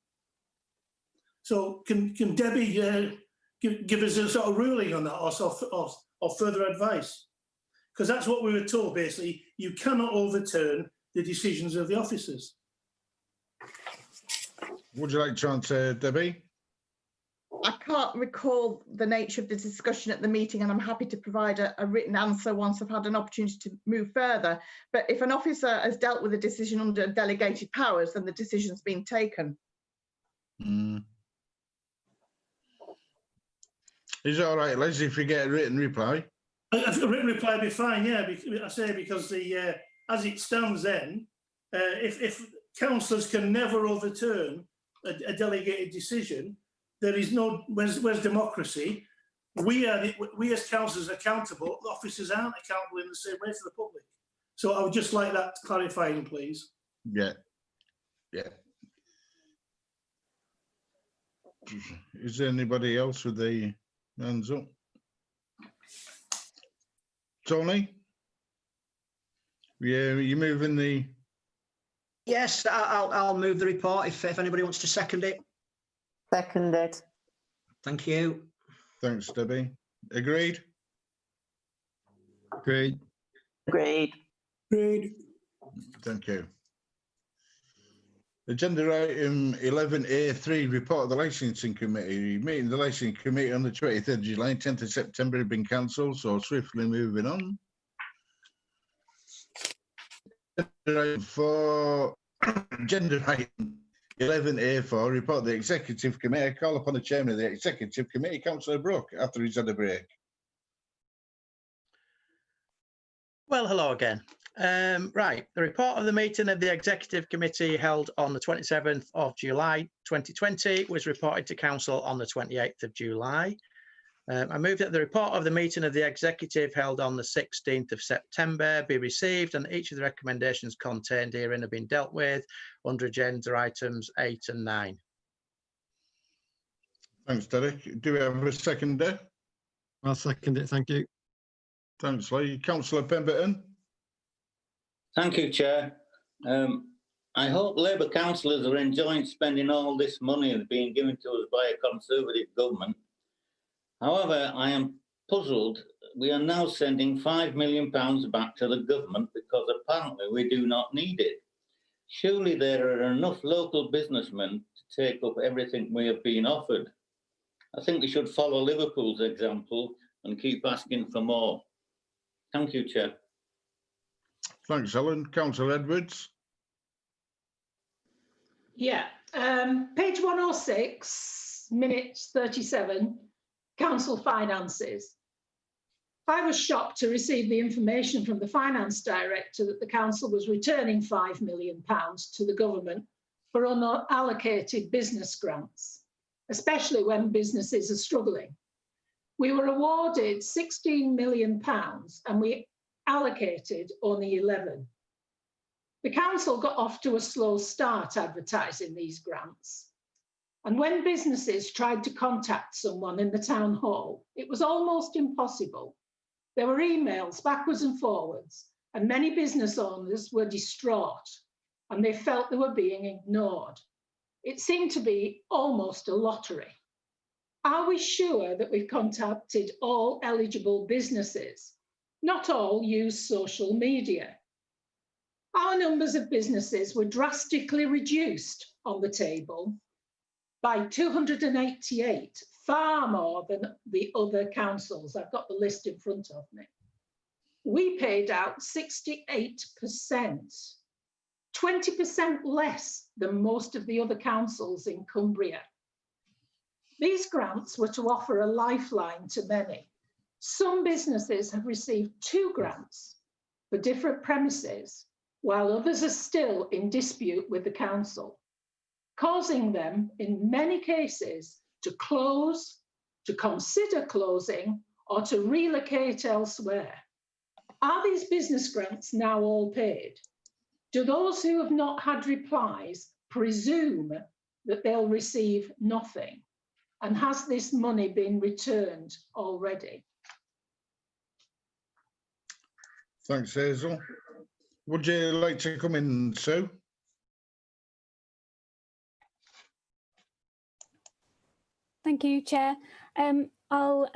So can Debbie give us a sort of ruling on that, or further advice? Because that's what we were told, basically. You cannot overturn the decisions of the officers. Would you like to answer, Debbie? I can't recall the nature of the discussion at the meeting, and I'm happy to provide a written answer once I've had an opportunity to move further. But if an officer has dealt with a decision under delegated powers, then the decision's been taken. Is it all right, Leslie, if we get a written reply? A written reply would be fine, yeah. I say because as it stands then, if councillors can never overturn a delegated decision, there is no, where's democracy? We as councillors are accountable, the officers aren't accountable in the same way to the public. So I would just like that clarifying, please. Yeah. Is there anybody else with the hands up? Tony? Yeah, you moving the... Yes, I'll move the report if anybody wants to second it. Seconded. Thank you. Thanks, Debbie. Agreed? Agreed. Agreed. Agreed. Thank you. Agenda item 11A3, report of the Licensing Committee. Meeting of the Licensing Committee on the 23rd of July, 10th of September had been cancelled, so swiftly moving on. Agenda item 11A4, report of the Executive Committee. I call upon the Chairman of the Executive Committee, Councillor Brooke, after he's had a break. Well, hello again. Right, the report of the meeting of the Executive Committee held on the 27th of July 2020 was reported to Council on the 28th of July. I move that the report of the meeting of the Executive held on the 16th of September be received, and each of the recommendations contained herein have been dealt with under agenda items 8 and 9. Thanks, Derek. Do we have a seconder? I'll second it, thank you. Thanks, Lee. Councillor Pemberton. Thank you, Chair. I hope Labour councillors are enjoying spending all this money that's being given to us by a Conservative government. However, I am puzzled. We are now sending £5 million back to the government because apparently we do not need it. Surely there are enough local businessmen to take up everything we have been offered. I think we should follow Liverpool's example and keep asking for more. Thank you, Chair. Thanks, Helen. Councillor Edwards. Yeah, page 106, minutes 37, council finances. I was shocked to receive the information from the finance director that the council was returning £5 million to the government for unallocated business grants, especially when businesses are struggling. We were awarded £16 million and we allocated only 11. The council got off to a slow start advertising these grants. And when businesses tried to contact someone in the town hall, it was almost impossible. There were emails backwards and forwards, and many business owners were distraught and they felt they were being ignored. It seemed to be almost a lottery. Are we sure that we've contacted all eligible businesses? Not all use social media. Our numbers of businesses were drastically reduced on the table by 288, far more than the other councils. I've got the list in front of me. We paid out 68%, 20% less than most of the other councils in Cumbria. These grants were to offer a lifeline to many. Some businesses have received 2 grants for different premises, while others are still in dispute with the council, causing them, in many cases, to close, to consider closing, or to relocate elsewhere. Are these business grants now all paid? Do those who have not had replies presume that they'll receive nothing? And has this money been returned already? Thanks, Hazel. Would you like to come in, Sue? Thank you, Chair. I'll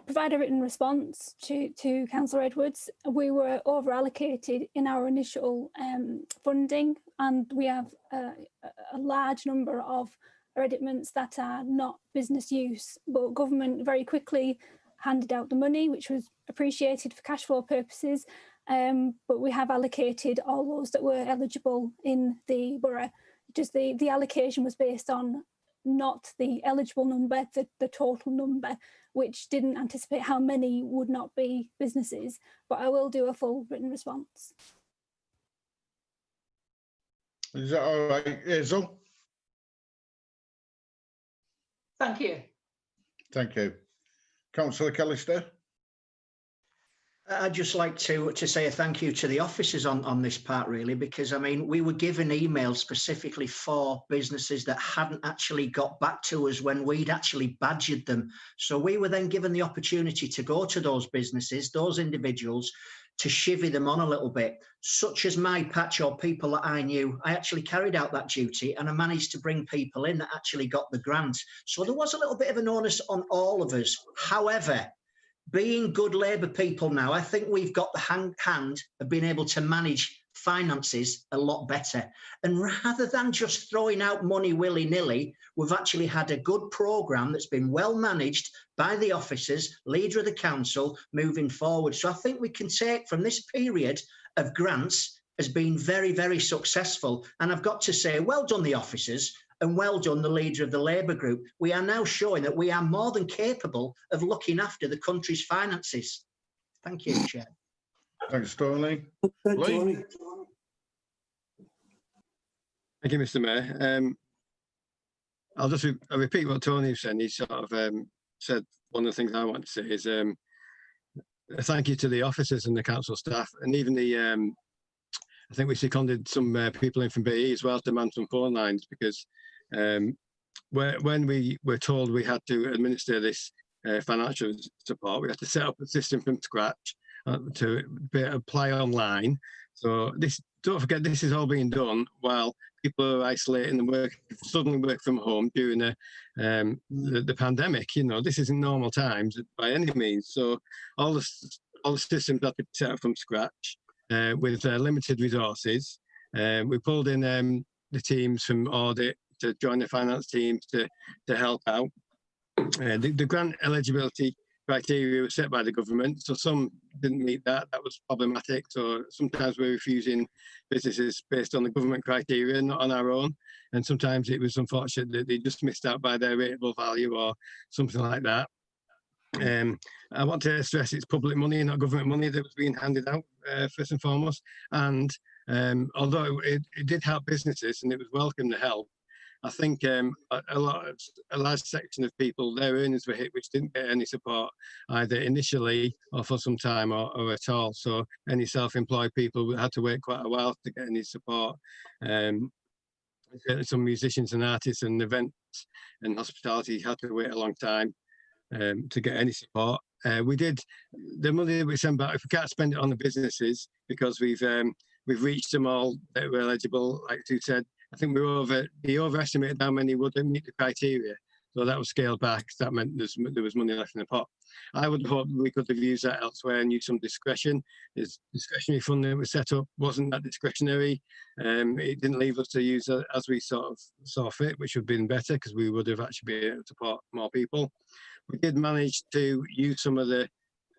provide a written response to Councillor Edwards. We were over allocated in our initial funding, and we have a large number of arrangements that are not business use, but government very quickly handed out the money, which was appreciated for cash flow purposes. But we have allocated all those that were eligible in the borough. Just the allocation was based on not the eligible number, the total number, which didn't anticipate how many would not be businesses. But I will do a full written response. Is that all right, Hazel? Thank you. Thank you. Councillor Callister? I'd just like to say a thank you to the officers on this part, really, because, I mean, we were given emails specifically for businesses that hadn't actually got back to us when we'd actually badgered them. So we were then given the opportunity to go to those businesses, those individuals, to chivvy them on a little bit, such as my patch or people that I knew. I actually carried out that duty and I managed to bring people in that actually got the grant. So there was a little bit of an onus on all of us. However, being good Labour people now, I think we've got the hand of being able to manage finances a lot better. And rather than just throwing out money willy-nilly, we've actually had a good programme that's been well managed by the officers, leader of the council, moving forward. So I think we can take from this period of grants as being very, very successful. And I've got to say, well done, the officers. And well done, the leader of the Labour group. We are now showing that we are more than capable of looking after the country's finances. Thank you, Chair. Thanks, Tony. Thank you, Mr. Mayor. I'll just repeat what Tony said. He sort of said one of the things I want to say is a thank you to the officers and the council staff, and even the I think we seconded some people in from BE as well to man some phone lines, because when we were told we had to administer this financial support, we had to set up a system from scratch to apply online. So this, don't forget, this is all being done while people are isolating and suddenly work from home during the pandemic. You know, this isn't normal times by any means. So all the systems have to be set up from scratch with limited resources. We pulled in the teams from audit to join the finance teams to help out. The grant eligibility criteria were set by the government. So some didn't meet that. That was problematic. So sometimes we're refusing businesses based on the government criteria, not on our own. And sometimes it was unfortunate that they just missed out by their rateable value or something like that. I want to stress it's public money, not government money that was being handed out, first and foremost. And although it did help businesses and it was welcome to help, I think a large section of people, their earnings were hit, which didn't get any support either initially or for some time or at all. So any self-employed people had to wait quite a while to get any support. Some musicians and artists and events and hospitality had to wait a long time to get any support. We did the money that we sent back. If we can't spend it on the businesses because we've reached them all that were eligible, like Sue said, I think we overestimated how many would meet the criteria. So that was scaled back. That meant there was money left in the pot. I would have hoped we could have used that elsewhere and used some discretion. This discretionary fund that was set up wasn't that discretionary. It didn't leave us to use it as we sort of saw fit, which would have been better because we would have actually been able to support more people. We did manage to use some of the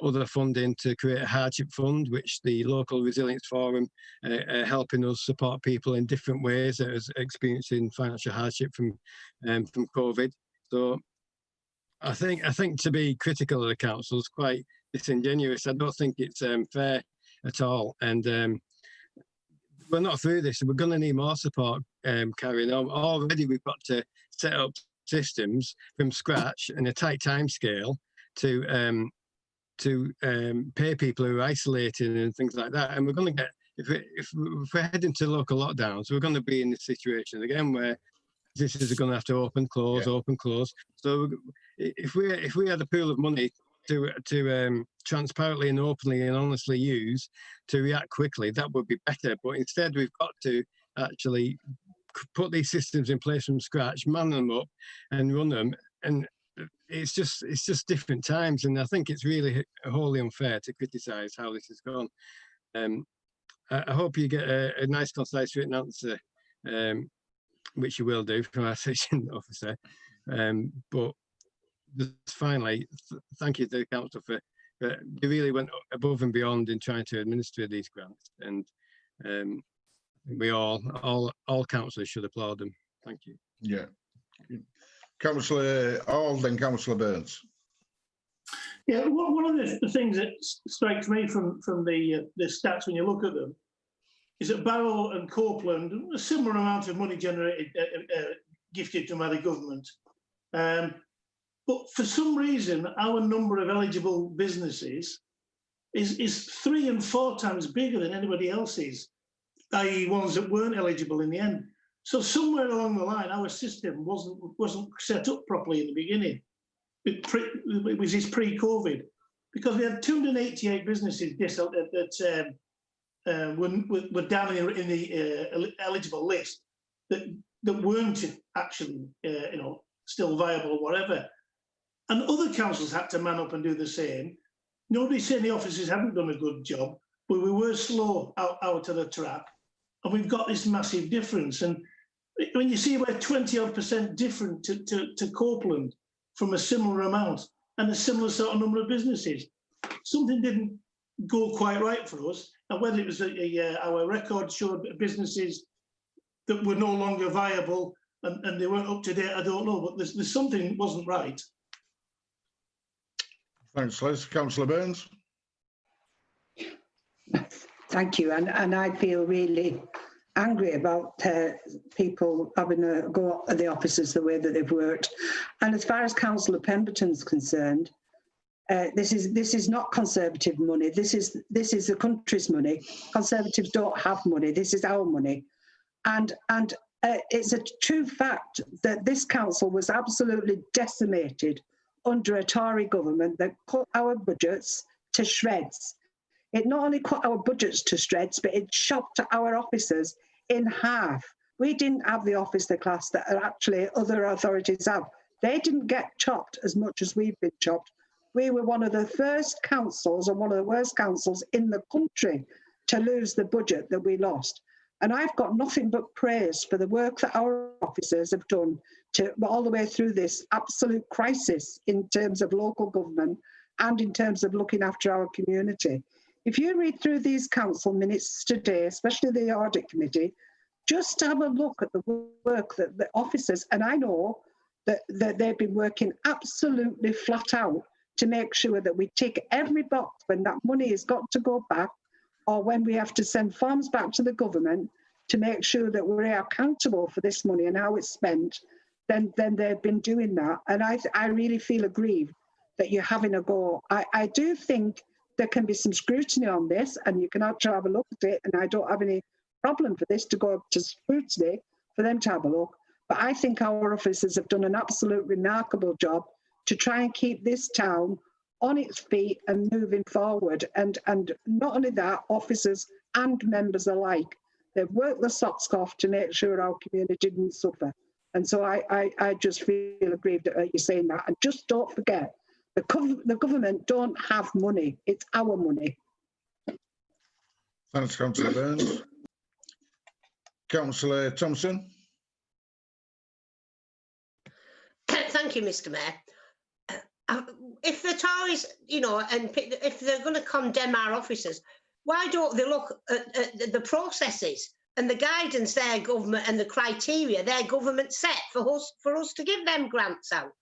other funding to create a hardship fund, which the local resilience forum are helping us support people in different ways that are experiencing financial hardship from COVID. So I think to be critical of the council is quite disingenuous. I don't think it's fair at all. And we're not through this. We're going to need more support carrying on. Already we've got to set up systems from scratch in a tight time scale to pay people who are isolated and things like that. And we're going to get, if we're heading to local lockdowns, we're going to be in this situation again where businesses are going to have to open, close, open, close. So if we had a pool of money to transparently and openly and honestly use to react quickly, that would be better. But instead, we've got to actually put these systems in place from scratch, man them up, and run them. And it's just different times, and I think it's really wholly unfair to criticise how this has gone. I hope you get a nice, concise written answer, which you will do from our session officer. But just finally, thank you to the council for they really went above and beyond in trying to administer these grants, and we all councillors should applaud them. Thank you. Yeah. Councillor Hall, then Councillor Burns. Yeah, one of the things that strikes me from the stats when you look at them is that Barrow and Copeland, a similar amount of money generated, gifted to the government. But for some reason, our number of eligible businesses is 3 and 4 times bigger than anybody else's, i.e. ones that weren't eligible in the end. So somewhere along the line, our system wasn't set up properly in the beginning. It was this pre-COVID, because we had 288 businesses that were down in the eligible list that weren't actually still viable or whatever. And other councils had to man up and do the same. Nobody's saying the officers haven't done a good job, but we were slow out of the track. And we've got this massive difference. And when you see we're 20% different to Copeland from a similar amount and a similar sort of number of businesses, something didn't go quite right for us. And whether it was our record showed businesses that were no longer viable and they weren't up to date, I don't know, but there's something that wasn't right. Thanks, Les. Councillor Burns. Thank you. And I feel really angry about people having a go at the officers the way that they've worked. And as far as Councillor Pemberton's concerned, this is not Conservative money. This is the country's money. Conservatives don't have money. This is our money. And it's a true fact that this council was absolutely decimated under a Tory government that cut our budgets to shreds. It not only cut our budgets to shreds, but it chopped our officers in half. We didn't have the officer class that actually other authorities have. They didn't get chopped as much as we've been chopped. We were one of the first councils and one of the worst councils in the country to lose the budget that we lost. And I've got nothing but praise for the work that our officers have done to all the way through this absolute crisis in terms of local government and in terms of looking after our community. If you read through these council minutes today, especially the audit committee, just have a look at the work that the officers, and I know that they've been working absolutely flat out to make sure that we tick every box when that money has got to go back, or when we have to send forms back to the government to make sure that we're accountable for this money and how it's spent, then they've been doing that. And I really feel aggrieved that you're having a go. I do think there can be some scrutiny on this, and you can actually have a look at it, and I don't have any problem for this to go up to scrutiny for them to have a look. But I think our officers have done an absolute remarkable job to try and keep this town on its feet and moving forward. And not only that, officers and members alike, they've worked their socks off to make sure our community didn't suffer. And so I just feel aggrieved at you saying that. And just don't forget, the government don't have money. It's our money. Thanks, Councillor Burns. Councillor Thompson. Thank you, Mr. Mayor. If the Tories, you know, and if they're going to condemn our officers, why don't they look at the processes and the guidance their government and the criteria their government set for us to give them grants out?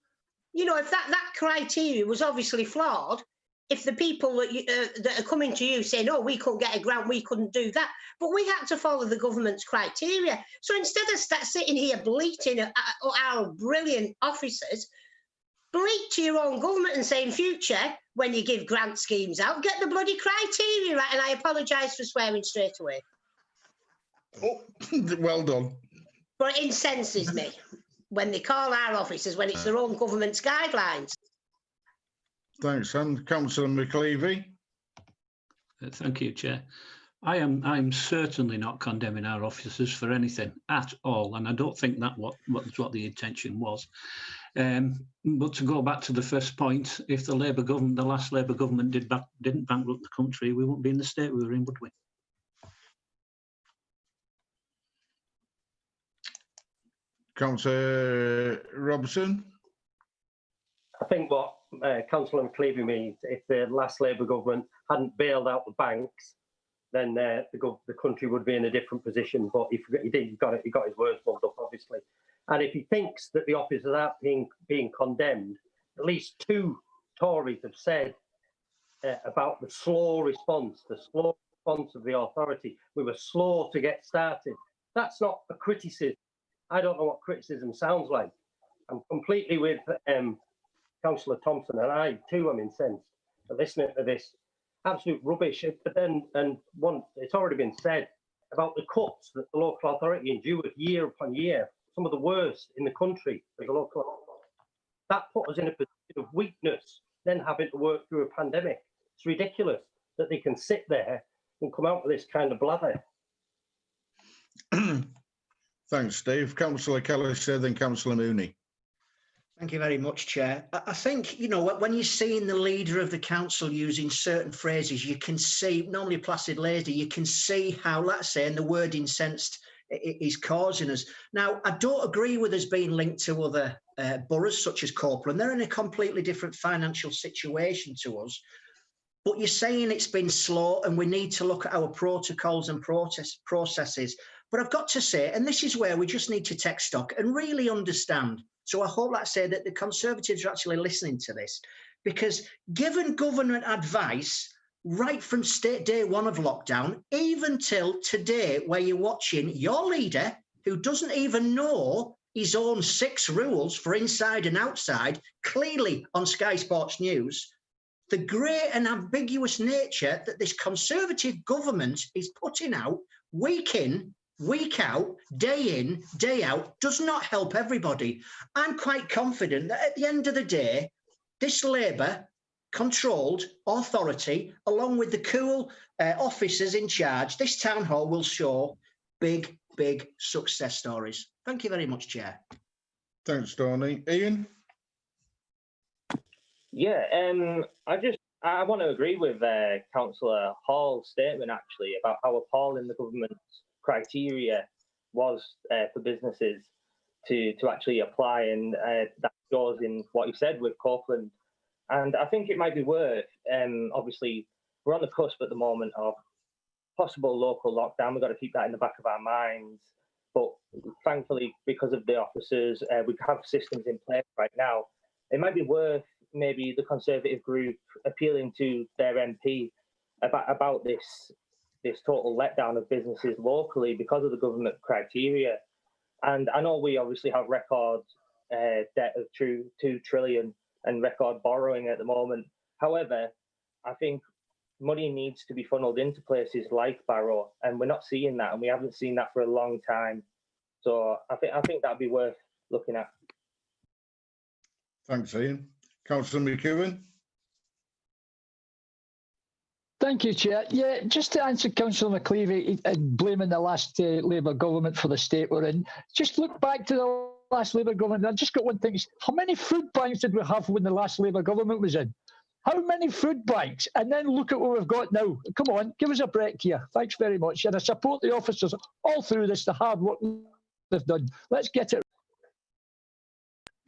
You know, if that criteria was obviously flawed, if the people that are coming to you saying, oh, we couldn't get a grant, we couldn't do that, but we had to follow the government's criteria. So instead of sitting here bleating at our brilliant officers, bleat to your own government and say in future, when you give grant schemes out, get the bloody criteria right. And I apologise for swearing straight away. Oh, well done. But it incenses me when they call our officers when it's their own government's guidelines. Thanks, and Councillor McLeavy. Thank you, Chair. I'm certainly not condemning our officers for anything at all, and I don't think that what the intention was. But to go back to the first point, if the Labour government, the last Labour government, didn't bankrupt the country, we wouldn't be in the state we were in, would we? Councillor Robson. I think what Councillor McLeavy means, if the last Labour government hadn't bailed out the banks, then the country would be in a different position. But if he did, he got his words mulled up, obviously. And if he thinks that the officers aren't being condemned, at least two Tories have said about the slow response of the authority. We were slow to get started. That's not a criticism. I don't know what criticism sounds like. I'm completely with Councillor Thompson, and I too am incensed at listening to this absolute rubbish. But then, it's already been said about the cuts that the local authority endured year upon year, some of the worst in the country as a local authority. That put us in a position of weakness, then having to work through a pandemic. It's ridiculous that they can sit there and come out with this kind of blather. Thanks, Steve. Councillor Callister, then Councillor Mooney. Thank you very much, Chair. I think, you know, when you're seeing the leader of the council using certain phrases, you can see, normally Placid Lady, you can see how, let's say, and the word incensed is causing us. Now, I don't agree with us being linked to other boroughs such as Copeland. They're in a completely different financial situation to us. But you're saying it's been slow and we need to look at our protocols and processes. But I've got to say, and this is where we just need to take stock and really understand. So I hope, like I say, that the Conservatives are actually listening to this, because given government advice right from day one of lockdown, even till today, where you're watching your leader, who doesn't even know his own 6 rules for inside and outside, clearly on Sky Sports News, the grey and ambiguous nature that this Conservative government is putting out week in, week out, day in, day out, does not help everybody. I'm quite confident that at the end of the day, this Labour-controlled authority, along with the cool officers in charge, this town hall will show big, big success stories. Thank you very much, Chair. Thanks, Tony. Ian? Yeah, I want to agree with Councillor Hall's statement, actually, about how appalling the government's criteria was for businesses to actually apply, and that goes in what you said with Copeland And I think it might be worth, obviously, we're on the cusp at the moment of possible local lockdown. We've got to keep that in the back of our minds. But thankfully, because of the officers, we have systems in place right now. It might be worth maybe the Conservative group appealing to their MP about this total letdown of businesses locally because of the government criteria. And I know we obviously have record debt of 2 trillion and record borrowing at the moment. However, I think money needs to be funneled into places like Barrow, and we're not seeing that, and we haven't seen that for a long time. So I think that'd be worth looking at. Thanks, Ian. Councillor McEwen. Thank you, Chair. Yeah, just to answer Councillor McCleavey and blaming the last Labour government for the state we're in, just look back to the last Labour government. I've just got one thing. How many food banks did we have when the last Labour government was in? How many food banks? And then look at what we've got now. Come on, give us a break here. Thanks very much. And I support the officers all through this, the hard work they've done. Let's get it.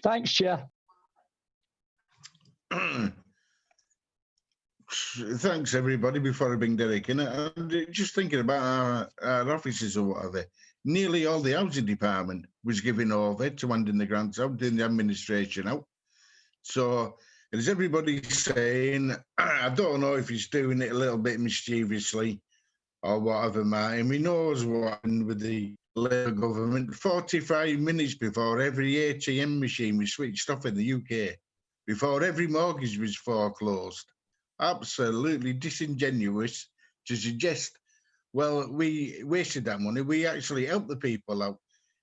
Thanks, Chair. Thanks, everybody. Before I bring Derek in, I'm just thinking about our offices or whatever. Nearly all the housing department was given over to handing the grants out, doing the administration out. So, as everybody's saying, I don't know if he's doing it a little bit mischievously or whatever, Martin. We know what happened with the Labour government. 45 minutes before every ATM machine was switched off in the UK, before every mortgage was foreclosed. Absolutely disingenuous to suggest, well, we wasted that money. We actually helped the people out.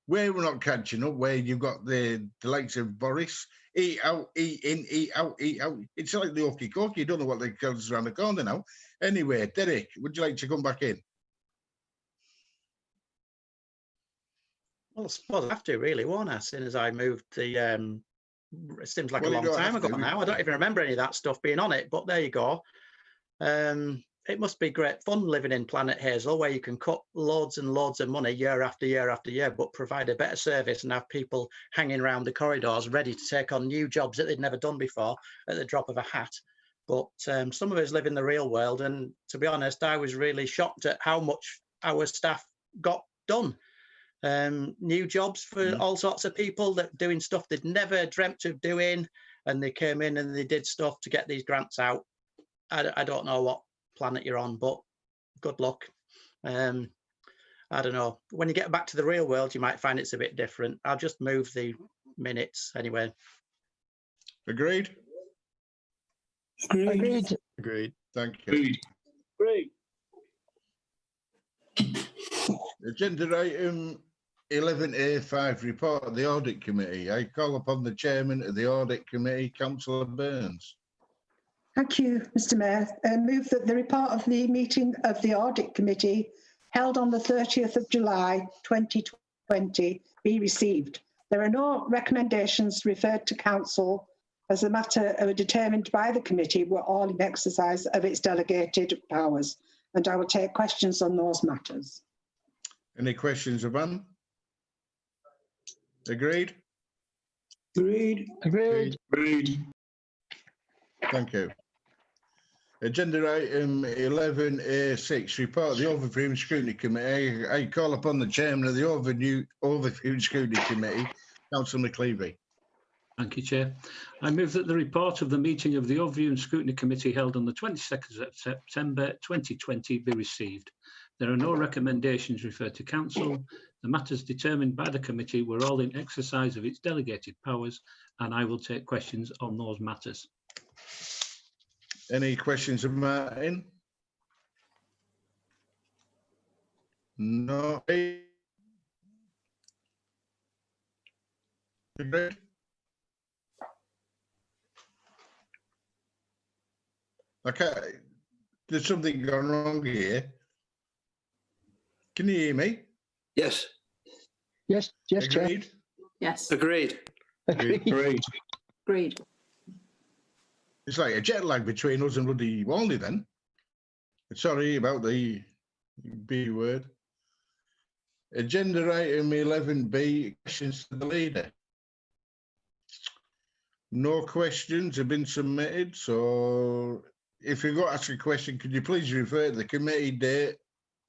Where we're not catching up, where you've got the likes of Boris, eat out, eat in, eat out, eat out. It's like the okey cokey. You don't know what the comes around the corner now. Anyway, Derek, would you like to come back in? Well, I suppose I have to, really, won't I? As soon as I moved the, it seems like a long time ago now. I don't even remember any of that stuff being on it, but there you go. It must be great fun living in Planet Hazel, where you can cut loads and loads of money year after year after year, but provide a better service and have people hanging around the corridors ready to take on new jobs that they'd never done before at the drop of a hat. But some of us live in the real world, and to be honest, I was really shocked at how much our staff got done. New jobs for all sorts of people that doing stuff they'd never dreamt of doing, and they came in and they did stuff to get these grants out. I don't know what planet you're on, but good luck. I don't know. When you get back to the real world, you might find it's a bit different. I'll just move the minutes anyway. Agreed? Agreed. Agreed. Thank you. Agreed. Agenda item 11A5, report of the Audit Committee. I call upon the Chairman of the Audit Committee, Councillor Burns. Thank you, Mr. Mayor. I move that the report of the meeting of the Audit Committee held on the 30th of July 2020 be received. There are no recommendations referred to Council, as the matter were determined by the committee were all in exercise of its delegated powers, and I will take questions on those matters. Any questions, Aban? Agreed? Agreed. Agreed. Agreed. Thank you. Agenda item 11A6, report of the Overview and Scrutiny Committee. I call upon the Chairman of the Overview and Scrutiny Committee, Councillor McCleavey. Thank you, Chair. I move that the report of the meeting of the Overview and Scrutiny Committee held on the 22nd of September 2020 be received. There are no recommendations referred to Council. The matters determined by the committee were all in exercise of its delegated powers, and I will take questions on those matters. Any questions of Martin? No. Agreed? Okay, there's something going wrong here. Can you hear me? Yes. Yes, yes, Chair. Agreed? Yes. Agreed. Agreed. Agreed. It's like a jet lag between us and bloody Walney then. Sorry about the B word. Agenda item 11B, questions to the leader. No questions have been submitted, so if you've got to ask a question, could you please refer to the committee date,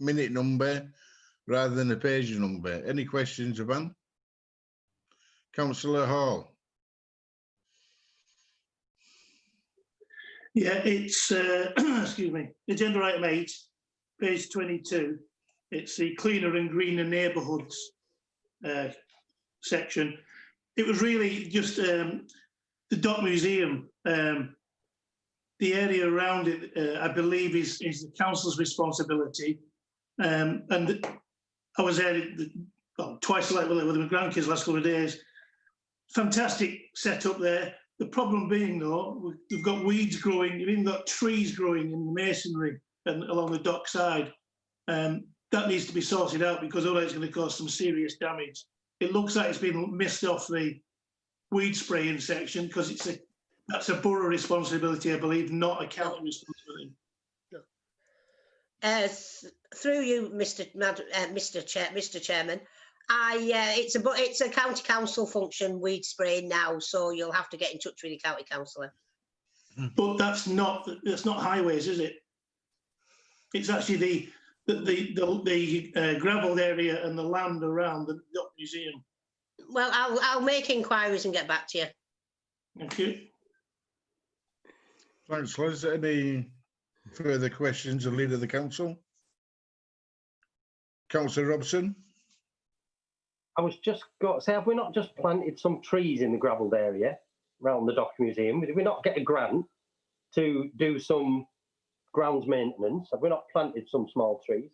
minute number, rather than the page number? Any questions, Yvonne? Councillor Hall. Yeah, it's, excuse me, agenda item 8, page 22. It's the cleaner and greener neighbourhoods section. It was really just the Dock Museum. The area around it, I believe, is the council's responsibility. And I was there twice with my grandkids last couple of days. Fantastic setup there. The problem being, though, we've got weeds growing, you've even got trees growing in the masonry and along the dock side. That needs to be sorted out because otherwise it's going to cause some serious damage. It looks like it's been missed off the weed spraying section because that's a borough responsibility, I believe, not a county responsibility. Through you, Mr. Chairman, it's a county council function, weed spraying now, so you'll have to get in touch with your county councillor. But that's not highways, is it? It's actually the gravelled area and the land around the Dock Museum. Well, I'll make inquiries and get back to you. Thank you. Thanks, Liz. Any further questions of Leader of the Council? Councillor Robson. I was just going to say, have we not just planted some trees in the gravelled area around the Dock Museum? Did we not get a grant to do some grounds maintenance? Have we not planted some small trees?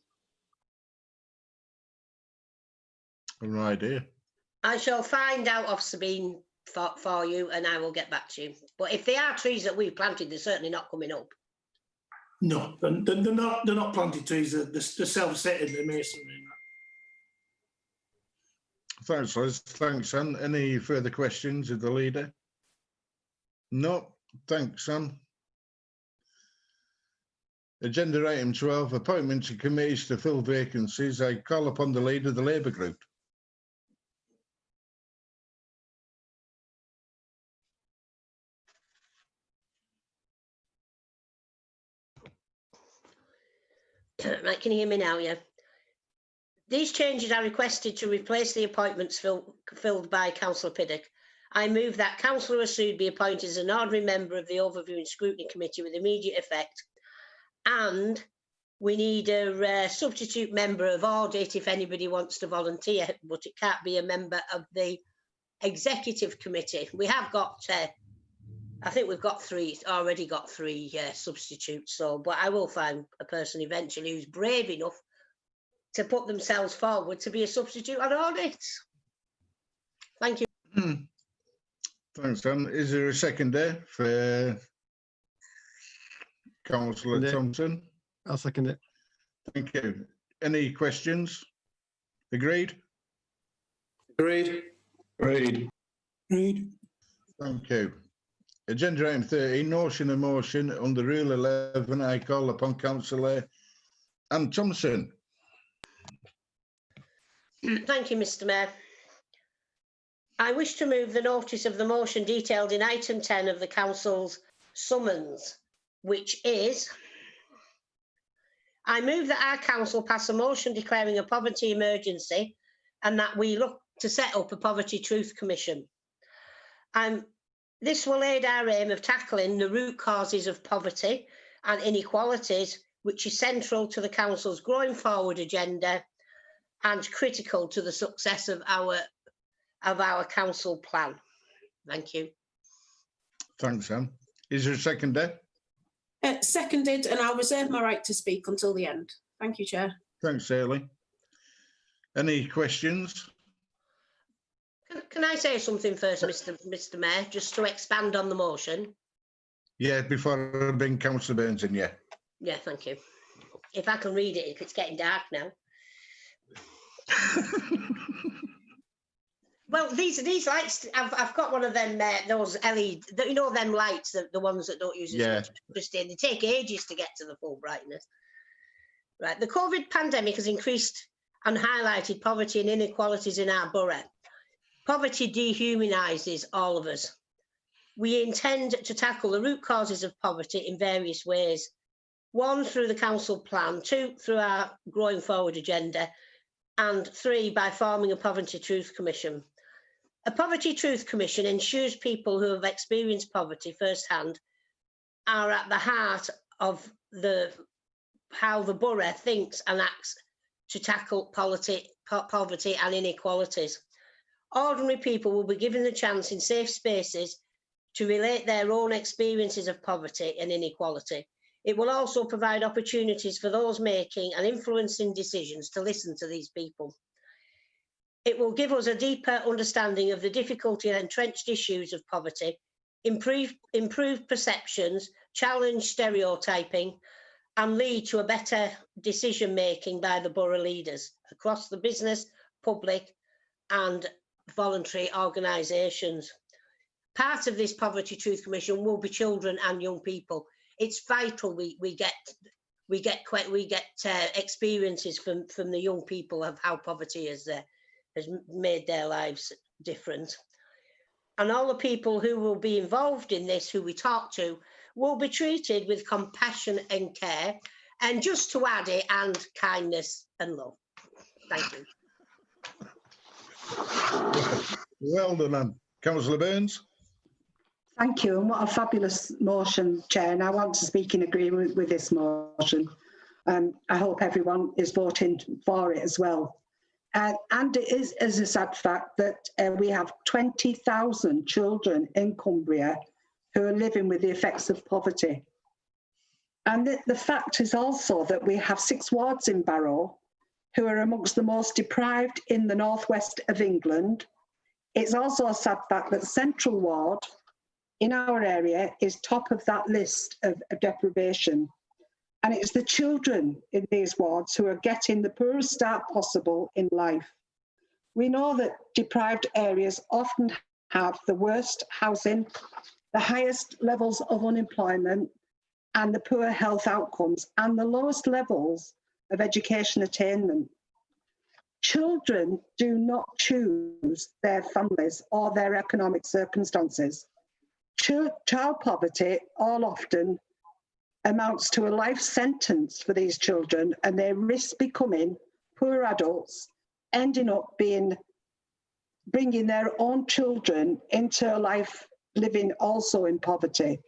No idea. I shall find out of Sabine for you and I will get back to you. But if they are trees that we've planted, they're certainly not coming up. No, they're not planted trees. They're self-setting, the masonry. Thanks, Liz. Thanks, Anne. Any further questions of the leader? No. Thanks, Anne. Agenda item 12, appointments of committees to fill vacancies. I call upon the leader of the Labour Group. Right, can you hear me now? Yeah. These changes are requested to replace the appointments filled by Councillor Piddock. I move that Councillor Assoud be appointed as an ordinary member of the Overview and Scrutiny Committee with immediate effect. And we need a substitute member of Audit if anybody wants to volunteer, but it can't be a member of the Executive Committee. We have got, I think we've got already got three substitutes. So, but I will find a person eventually who's brave enough to put themselves forward to be a substitute on Audit. Thank you. Thanks, Anne. Is there a seconder for Councillor Thompson? I'll second it. Thank you. Any questions? Agreed? Agreed. Agreed. Agreed. Thank you. Agenda item 13, notion of motion under Rule 11. I call upon Councillor Anne Thompson. Thank you, Mr. Mayor. I wish to move the notice of the motion detailed in item 10 of the council's summons, which is, I move that our council pass a motion declaring a poverty emergency and that we look to set up a Poverty Truth Commission. This will aid our aim of tackling the root causes of poverty and inequalities, which is central to the council's growing forward agenda and critical to the success of our council plan. Thank you. Thanks, Anne. Is there a seconder? Seconded, and I'll reserve my right to speak until the end. Thank you, Chair. Thanks, Hayley. Any questions? Can I say something first, Mr. Mayor, just to expand on the motion? Yeah, before I bring Councillor Burns in, yeah. Yeah, thank you. If I can read it, if it's getting dark now. Well, these lights, I've got one of them, those LED, you know, them lights, the ones that don't use as much electricity, they take ages to get to the full brightness. Right, the COVID pandemic has increased and highlighted poverty and inequalities in our borough. Poverty dehumanises all of us. We intend to tackle the root causes of poverty in various ways. 1, through the council plan, 2, through our Growing Forward agenda, and 3, by forming a Poverty Truth Commission. A Poverty Truth Commission ensures people who have experienced poverty firsthand are at the heart of how the borough thinks and acts to tackle poverty and inequalities. Ordinary people will be given the chance in safe spaces to relate their own experiences of poverty and inequality. It will also provide opportunities for those making and influencing decisions to listen to these people. It will give us a deeper understanding of the difficulty and entrenched issues of poverty, improve perceptions, challenge stereotyping, and lead to a better decision making by the borough leaders across the business, public and voluntary organisations. Part of this Poverty Truth Commission will be children and young people. It's vital we get experiences from the young people of how poverty has made their lives different. And all the people who will be involved in this, who we talk to, will be treated with compassion and care, and just to add it, and kindness and love. Thank you. Well done, Anne. Councillor Burns. Thank you, and what a fabulous motion, Chair, and I want to speak in agreement with this motion. I hope everyone is voting for it as well. And it is a sad fact that we have 20,000 children in Cumbria who are living with the effects of poverty. And the fact is also that we have 6 wards in Barrow who are amongst the most deprived in the northwest of England. It's also a sad fact that Central Ward in our area is top of that list of deprivation. And it's the children in these wards who are getting the poorest start possible in life. We know that deprived areas often have the worst housing, the highest levels of unemployment, and the poor health outcomes, and the lowest levels of education attainment. Children do not choose their families or their economic circumstances. Child poverty all often amounts to a life sentence for these children, and they risk becoming poor adults, ending up bringing their own children into a life living also in poverty.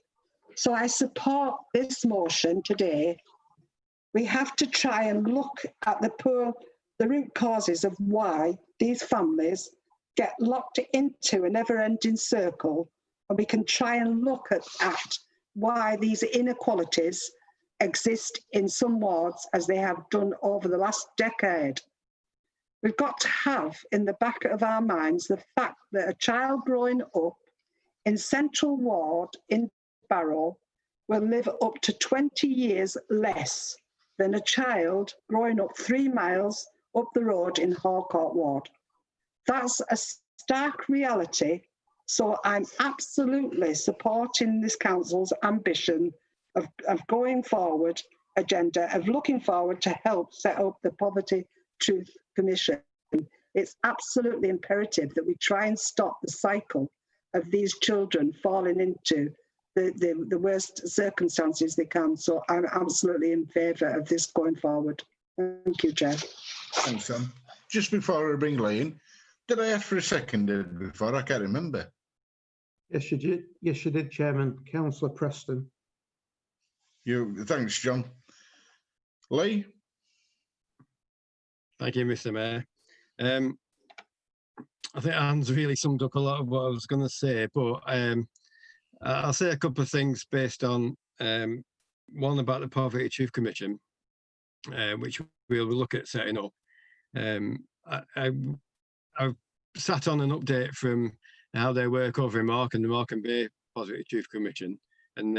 So I support this motion today. We have to try and look at the root causes of why these families get locked into a never-ending circle, and we can try and look at why these inequalities exist in some wards as they have done over the last decade. We've got to have in the back of our minds the fact that a child growing up in Central Ward in Barrow will live up to 20 years less than a child growing up 3 miles up the road in Harcourt Ward. That's a stark reality. So I'm absolutely supporting this council's ambition of going forward agenda, of looking forward to help set up the Poverty Truth Commission. It's absolutely imperative that we try and stop the cycle of these children falling into the worst circumstances they can. So I'm absolutely in favour of this going forward. Thank you, Chair. Thanks, Sam. Just before I bring Lee in, did I ask for a second before? I can't remember. Yes, you did. Yes, you did, Chairman. Councillor Preston. Thanks, John. Lee? Thank you, Mr. Mayor. I think Anne's really summed up a lot of what I was going to say, but I'll say a couple of things based on one about the Poverty Truth Commission, which we'll look at setting up. I've sat on an update from how they work over in Markham, the Markham Bay Poverty Truth Commission, and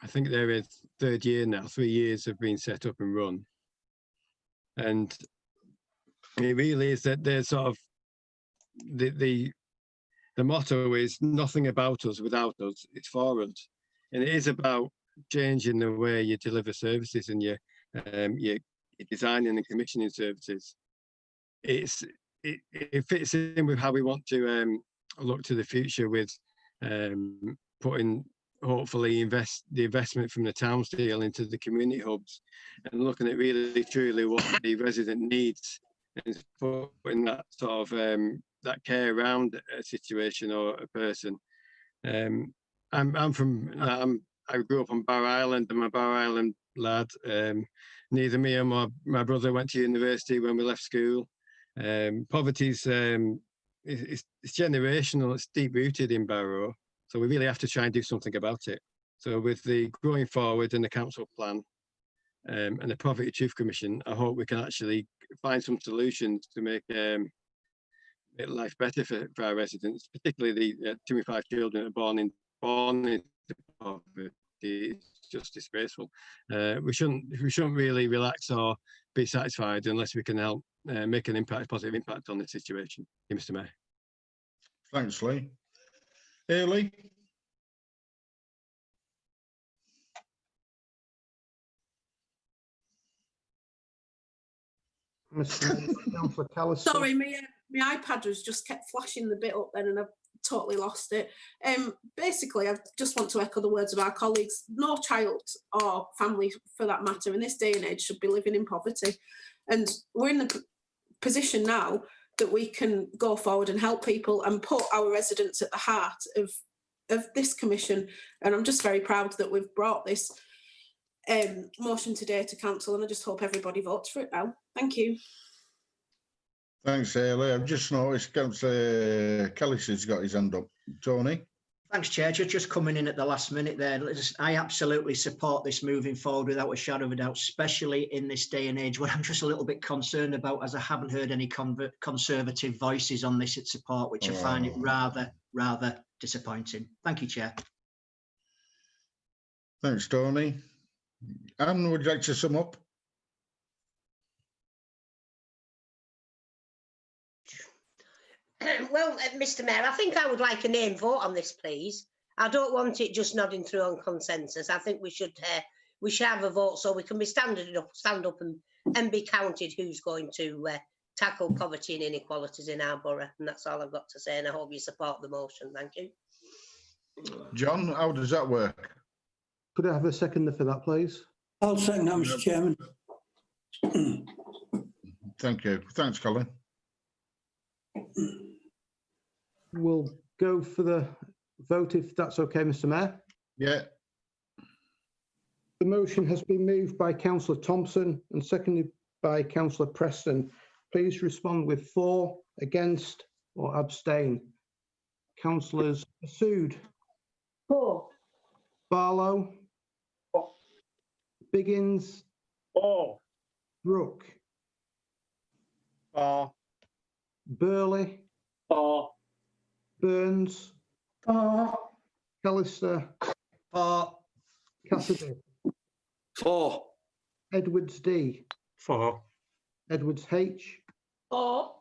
I think they're in 3rd year now. 3 years have been set up and run, and it really is that they're sort of the motto is nothing about us without us. It's for us, and it is about changing the way you deliver services and your designing and commissioning services. It fits in with how we want to look to the future with putting hopefully the investment from the Townsdale into the community hubs and looking at really truly what the resident needs and putting that sort of that care around a situation or a person. I grew up on Barrow Island. I'm a Barrow Island lad. Neither me or my brother went to university when we left school. Poverty's it's generational. It's deep rooted in Barrow. So we really have to try and do something about it. So with the Growing Forward and the council plan and the Poverty Truth Commission, I hope we can actually find some solutions to make life better for our residents, particularly the 25 children that are born into poverty. It's just disgraceful. We shouldn't really relax or be satisfied unless we can help make an positive impact on the situation. Mr. Mayor. Thanks, Lee. Lee? Councillor Callister. Sorry, my iPad has just kept flashing the bit up then and I've totally lost it. Basically, I just want to echo the words of our colleagues. No child or family, for that matter, in this day and age should be living in poverty. And we're in the position now that we can go forward and help people and put our residents at the heart of this commission. And I'm just very proud that we've brought this motion today to council, and I just hope everybody votes for it now. Thank you. Thanks, Hayley. I've just noticed Councillor Callister's got his hand up. Tony? Thanks, Chair. Just coming in at the last minute there. I absolutely support this moving forward without a shadow of a doubt, especially in this day and age where I'm just a little bit concerned about, as I haven't heard any conservative voices on this at support, which I find it rather disappointing. Thank you, Chair. Thanks, Tony. Anne, would you like to sum up? Well, Mr. Mayor, I think I would like a name vote on this, please. I don't want it just nodding through on consensus. I think we should have a vote so we can be stand up and be counted who's going to tackle poverty and inequalities in our borough. And that's all I've got to say. And I hope you support the motion. Thank you. John, how does that work? Could I have a seconder for that, please? I'll second that, Mr. Chairman. Thank you. Thanks, Colin. We'll go for the vote if that's okay, Mr. Mayor. Yeah. The motion has been moved by Councillor Thompson and seconded by Councillor Preston. Please respond with for, against or abstain. Councillors Masood. For. Barlow. For. Biggins. For. Brooke. For. Burley. For. Burns. For. Callister. For. Cassidy. For. Edwards D. For. Edwards H. For.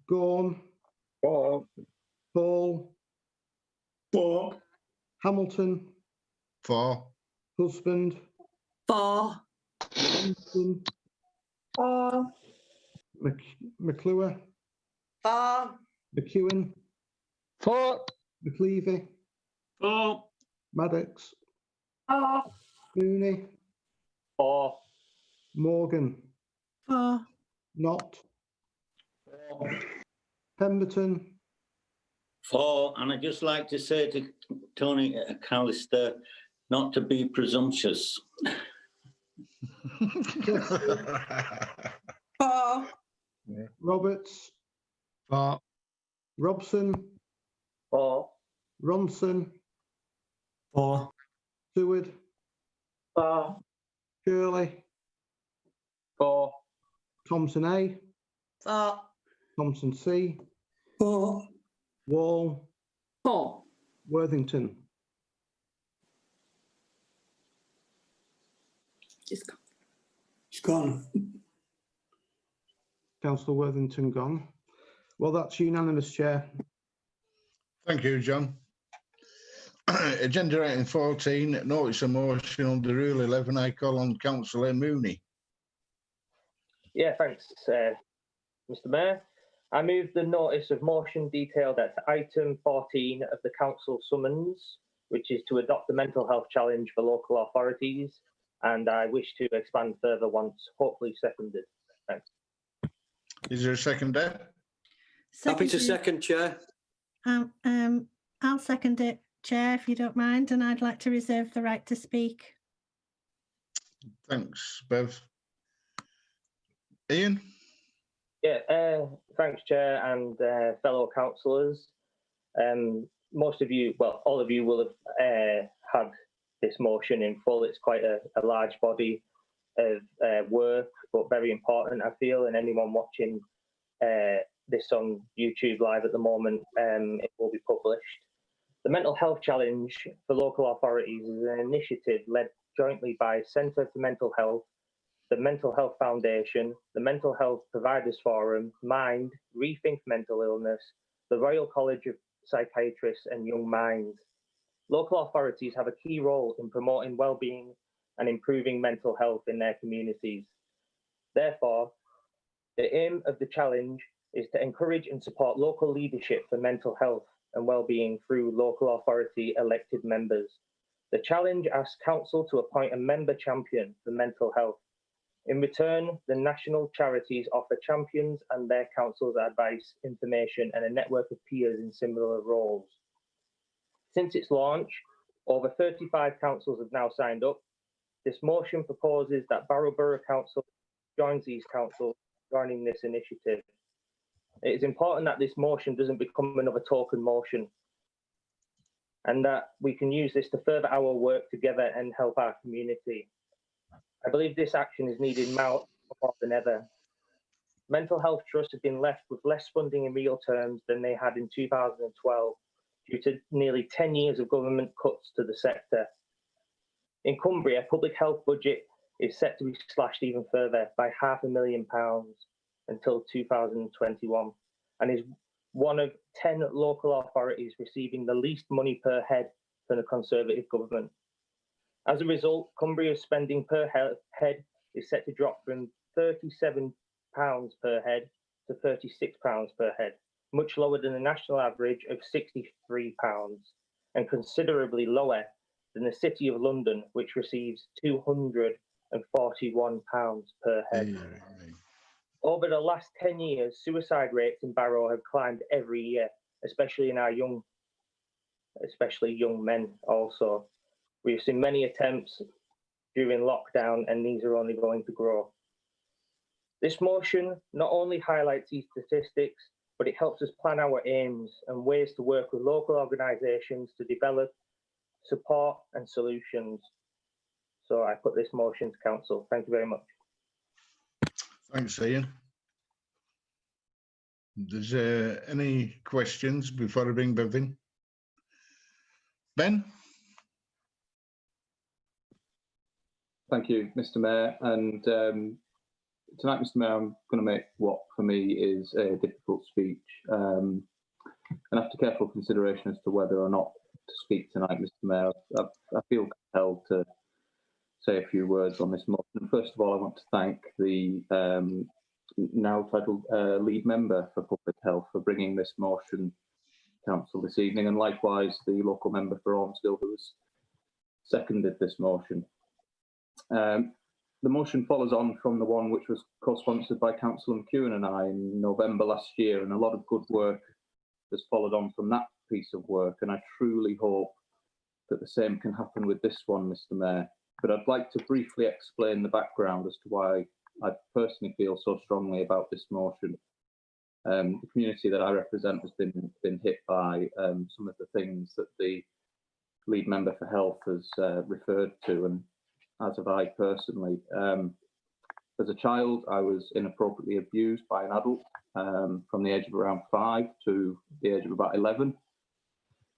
Gorm. For. Paul. For. Hamilton. For. Husband. For. Winston. For. McClure. For. McEwen. For. McLeavy. For. Maddox. For. Mooney. For. Morgan. For. Not. Pemberton. For, and I'd just like to say to Tony Callister not to be presumptuous. For. Roberts. For. Robson. For. Ronson. For. Seward. For. Shirley. For. Thompson A. For. Thompson C. For. Wall. For. Worthington. It's gone. Councillor Worthington gone. Well, that's unanimous, Chair. Thank you, John. Agenda item 14, notice of motion under Rule 11. I call on Councillor Mooney. Yeah, thanks, Mr. Mayor. I move the notice of motion detailed at item 14 of the council summons, which is to adopt the mental health challenge for local authorities, and I wish to expand further once hopefully seconded. Thanks. Is there a second there? Happy to second, Chair. I'll second it, Chair, if you don't mind, and I'd like to reserve the right to speak. Thanks, Bev. Ian? Yeah, thanks, Chair, and fellow councillors. Most of you, well, all of you will have had this motion in full. It's quite a large body of work, but very important, I feel, and anyone watching this on YouTube Live at the moment, it will be published. The Mental Health Challenge for Local Authorities is an initiative led jointly by Centre for Mental Health, the Mental Health Foundation, the Mental Health Providers Forum, Mind, Rethink Mental Illness, the Royal College of Psychiatrists and Young Minds. Local authorities have a key role in promoting well-being and improving mental health in their communities. Therefore, the aim of the challenge is to encourage and support local leadership for mental health and well-being through local authority elected members. The challenge asks council to appoint a member champion for mental health. In return, the national charities offer champions and their council's advice, information, and a network of peers in similar roles. Since its launch, over 35 councils have now signed up. This motion proposes that Barrow Borough Council joins these councils joining this initiative. It is important that this motion doesn't become another token motion, and that we can use this to further our work together and help our community. I believe this action is needed now more than ever. Mental health trusts have been left with less funding in real terms than they had in 2012 due to nearly 10 years of government cuts to the sector. In Cumbria, public health budget is set to be slashed even further by £500,000 until 2021, and is one of 10 local authorities receiving the least money per head from the Conservative government. As a result, Cumbria's spending per head is set to drop from £37 per head to £36 per head, much lower than the national average of £63, and considerably lower than the City of London, which receives £241 per head. Over the last 10 years, suicide rates in Barrow have climbed every year, especially in our young men also. We've seen many attempts during lockdown, and these are only going to grow. This motion not only highlights these statistics, but it helps us plan our aims and ways to work with local organisations to develop support and solutions. So I put this motion to council. Thank you very much. Thanks, Ian. Is there any questions before I bring Bev in? Ben? Thank you, Mr. Mayor. And tonight, Mr. Mayor, I'm going to make what for me is a difficult speech. And after careful consideration as to whether or not to speak tonight, Mr. Mayor, I feel compelled to say a few words on this motion. First of all, I want to thank the now titled lead member for public health for bringing this motion to council this evening, and likewise the local member for Ormsdale who has seconded this motion. The motion follows on from the one which was co-sponsored by Councillor McEwen and I in November last year, and a lot of good work has followed on from that piece of work, and I truly hope that the same can happen with this one, Mr. Mayor. But I'd like to briefly explain the background as to why I personally feel so strongly about this motion. The community that I represent has been hit by some of the things that the lead member for health has referred to, and as have I personally. As a child, I was inappropriately abused by an adult from the age of around 5 to the age of about 11.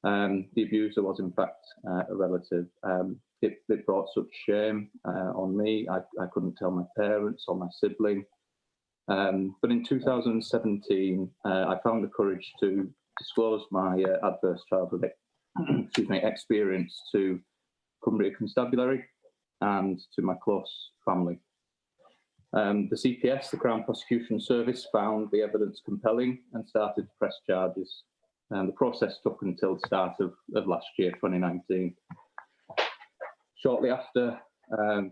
The abuser was in fact a relative. It brought such shame on me. I couldn't tell my parents or my sibling. But in 2017, I found the courage to disclose my adverse childhood experience to Cumbria Constabulary and to my close family. The CPS, the Crown Prosecution Service, found the evidence compelling and started to press charges. The process took until the start of last year, 2019. Shortly after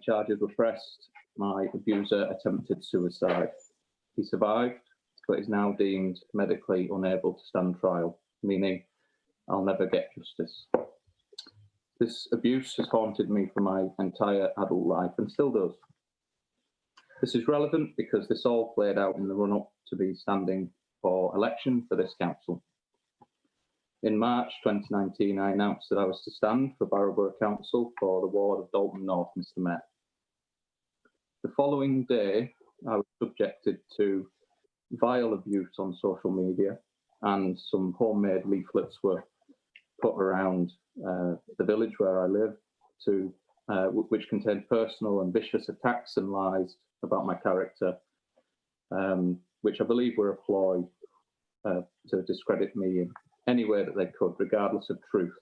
charges were pressed, my abuser attempted suicide. He survived, but is now deemed medically unable to stand trial, meaning I'll never get justice. This abuse has haunted me for my entire adult life and still does. This is relevant because this all played out in the run-up to be standing for election for this council. In March 2019, I announced that I was to stand for Barrow Borough Council for the ward of Dalton North, Mr. Mayor. The following day, I was subjected to vile abuse on social media, and some homemade leaflets were put around the village where I live, which contained personal and vicious attacks and lies about my character, which I believe were a ploy to discredit me in any way that they could, regardless of truth,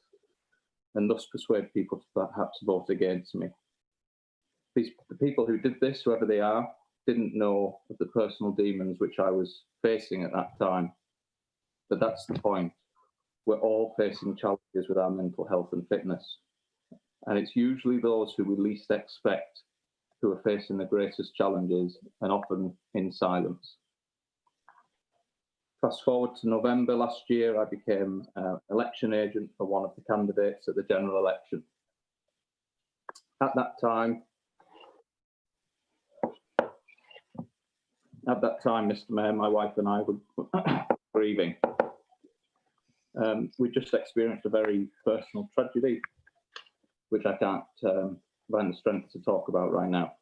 and thus persuade people to perhaps vote against me. The people who did this, whoever they are, didn't know of the personal demons which I was facing at that time. But that's the point. We're all facing challenges with our mental health and fitness. And it's usually those who we least expect who are facing the greatest challenges, and often in silence. Fast forward to November last year, I became election agent for one of the candidates at the general election. At that time, Mr. Mayor, my wife and I were grieving. We just experienced a very personal tragedy, which I can't find the strength to talk about right now.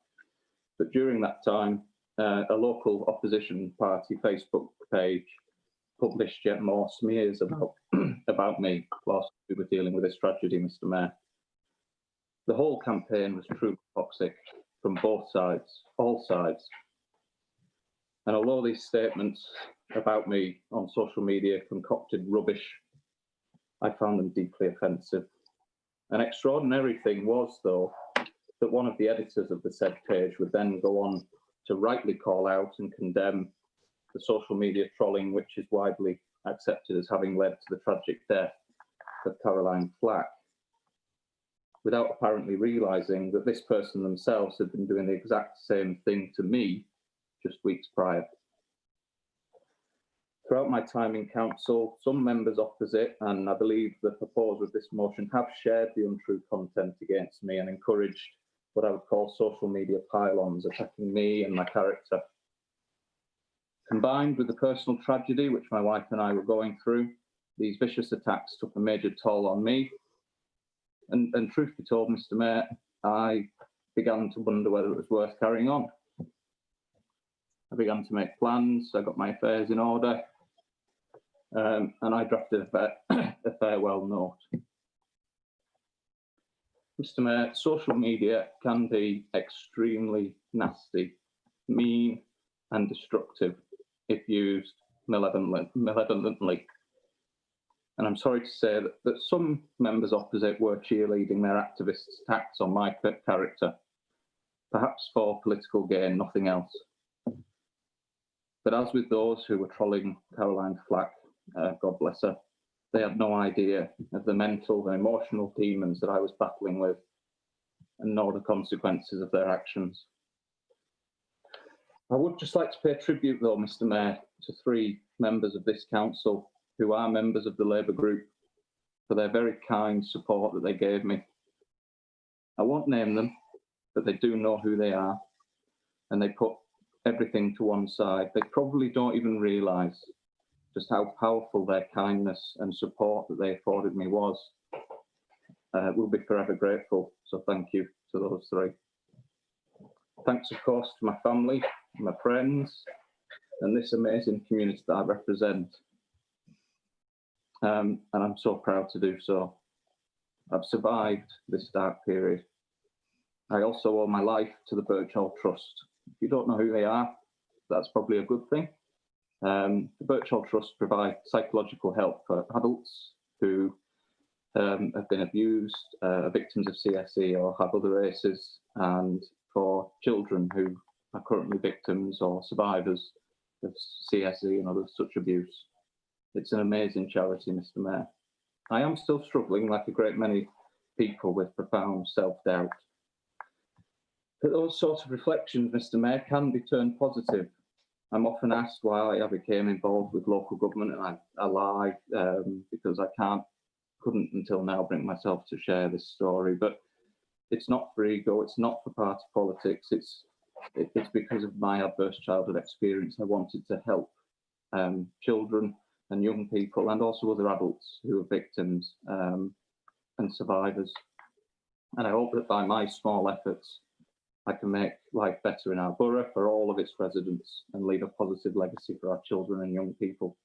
But during that time, a local opposition party Facebook page published yet more smears about me whilst we were dealing with this tragedy, Mr. Mayor. The whole campaign was truly toxic from both sides, all sides. And although these statements about me on social media concocted rubbish, I found them deeply offensive. An extraordinary thing was, though, that one of the editors of the said page would then go on to rightly call out and condemn the social media trolling, which is widely accepted as having led to the tragic death of Caroline Flack, without apparently realising that this person themselves had been doing the exact same thing to me just weeks prior. Throughout my time in council, some members opposite, and I believe the proposers of this motion, have shared the untrue content against me and encouraged what I would call social media pile-ons, attacking me and my character. Combined with the personal tragedy which my wife and I were going through, these vicious attacks took a major toll on me. And truth be told, Mr. Mayor, I began to wonder whether it was worth carrying on. I began to make plans, I got my affairs in order, and I drafted a farewell note. Mr. Mayor, social media can be extremely nasty, mean, and destructive if used malevolently. And I'm sorry to say that some members opposite were cheerleading their activists' attacks on my character, perhaps for political gain, nothing else. But as with those who were trolling Caroline Flack, God bless her, they had no idea of the mental and emotional demons that I was battling with, and nor the consequences of their actions. I would just like to pay tribute, though, Mr. Mayor, to 3 members of this council who are members of the Labour group for their very kind support that they gave me. I won't name them, but they do know who they are, and they put everything to one side. They probably don't even realise just how powerful their kindness and support that they afforded me was. We'll be forever grateful, so thank you to those 3. Thanks, of course, to my family, my friends, and this amazing community that I represent. And I'm so proud to do so. I've survived this dark period. I also owe my life to the Birchall Trust. If you don't know who they are, that's probably a good thing. The Birchall Trust provide psychological help for adults who have been abused, victims of CSE or have other ACEs, and for children who are currently victims or survivors of CSE and other such abuse. It's an amazing charity, Mr. Mayor. I am still struggling, like a great many people, with profound self-doubt. But those sorts of reflections, Mr. Mayor, can be turned positive. I'm often asked why I became involved with local government, and I lie because I couldn't until now bring myself to share this story. But it's not for ego, it's not for party politics, it's because of my adverse childhood experience. I wanted to help children and young people, and also other adults who are victims and survivors. And I hope that by my small efforts, I can make life better in our borough for all of its residents and leave a positive legacy for our children and young people.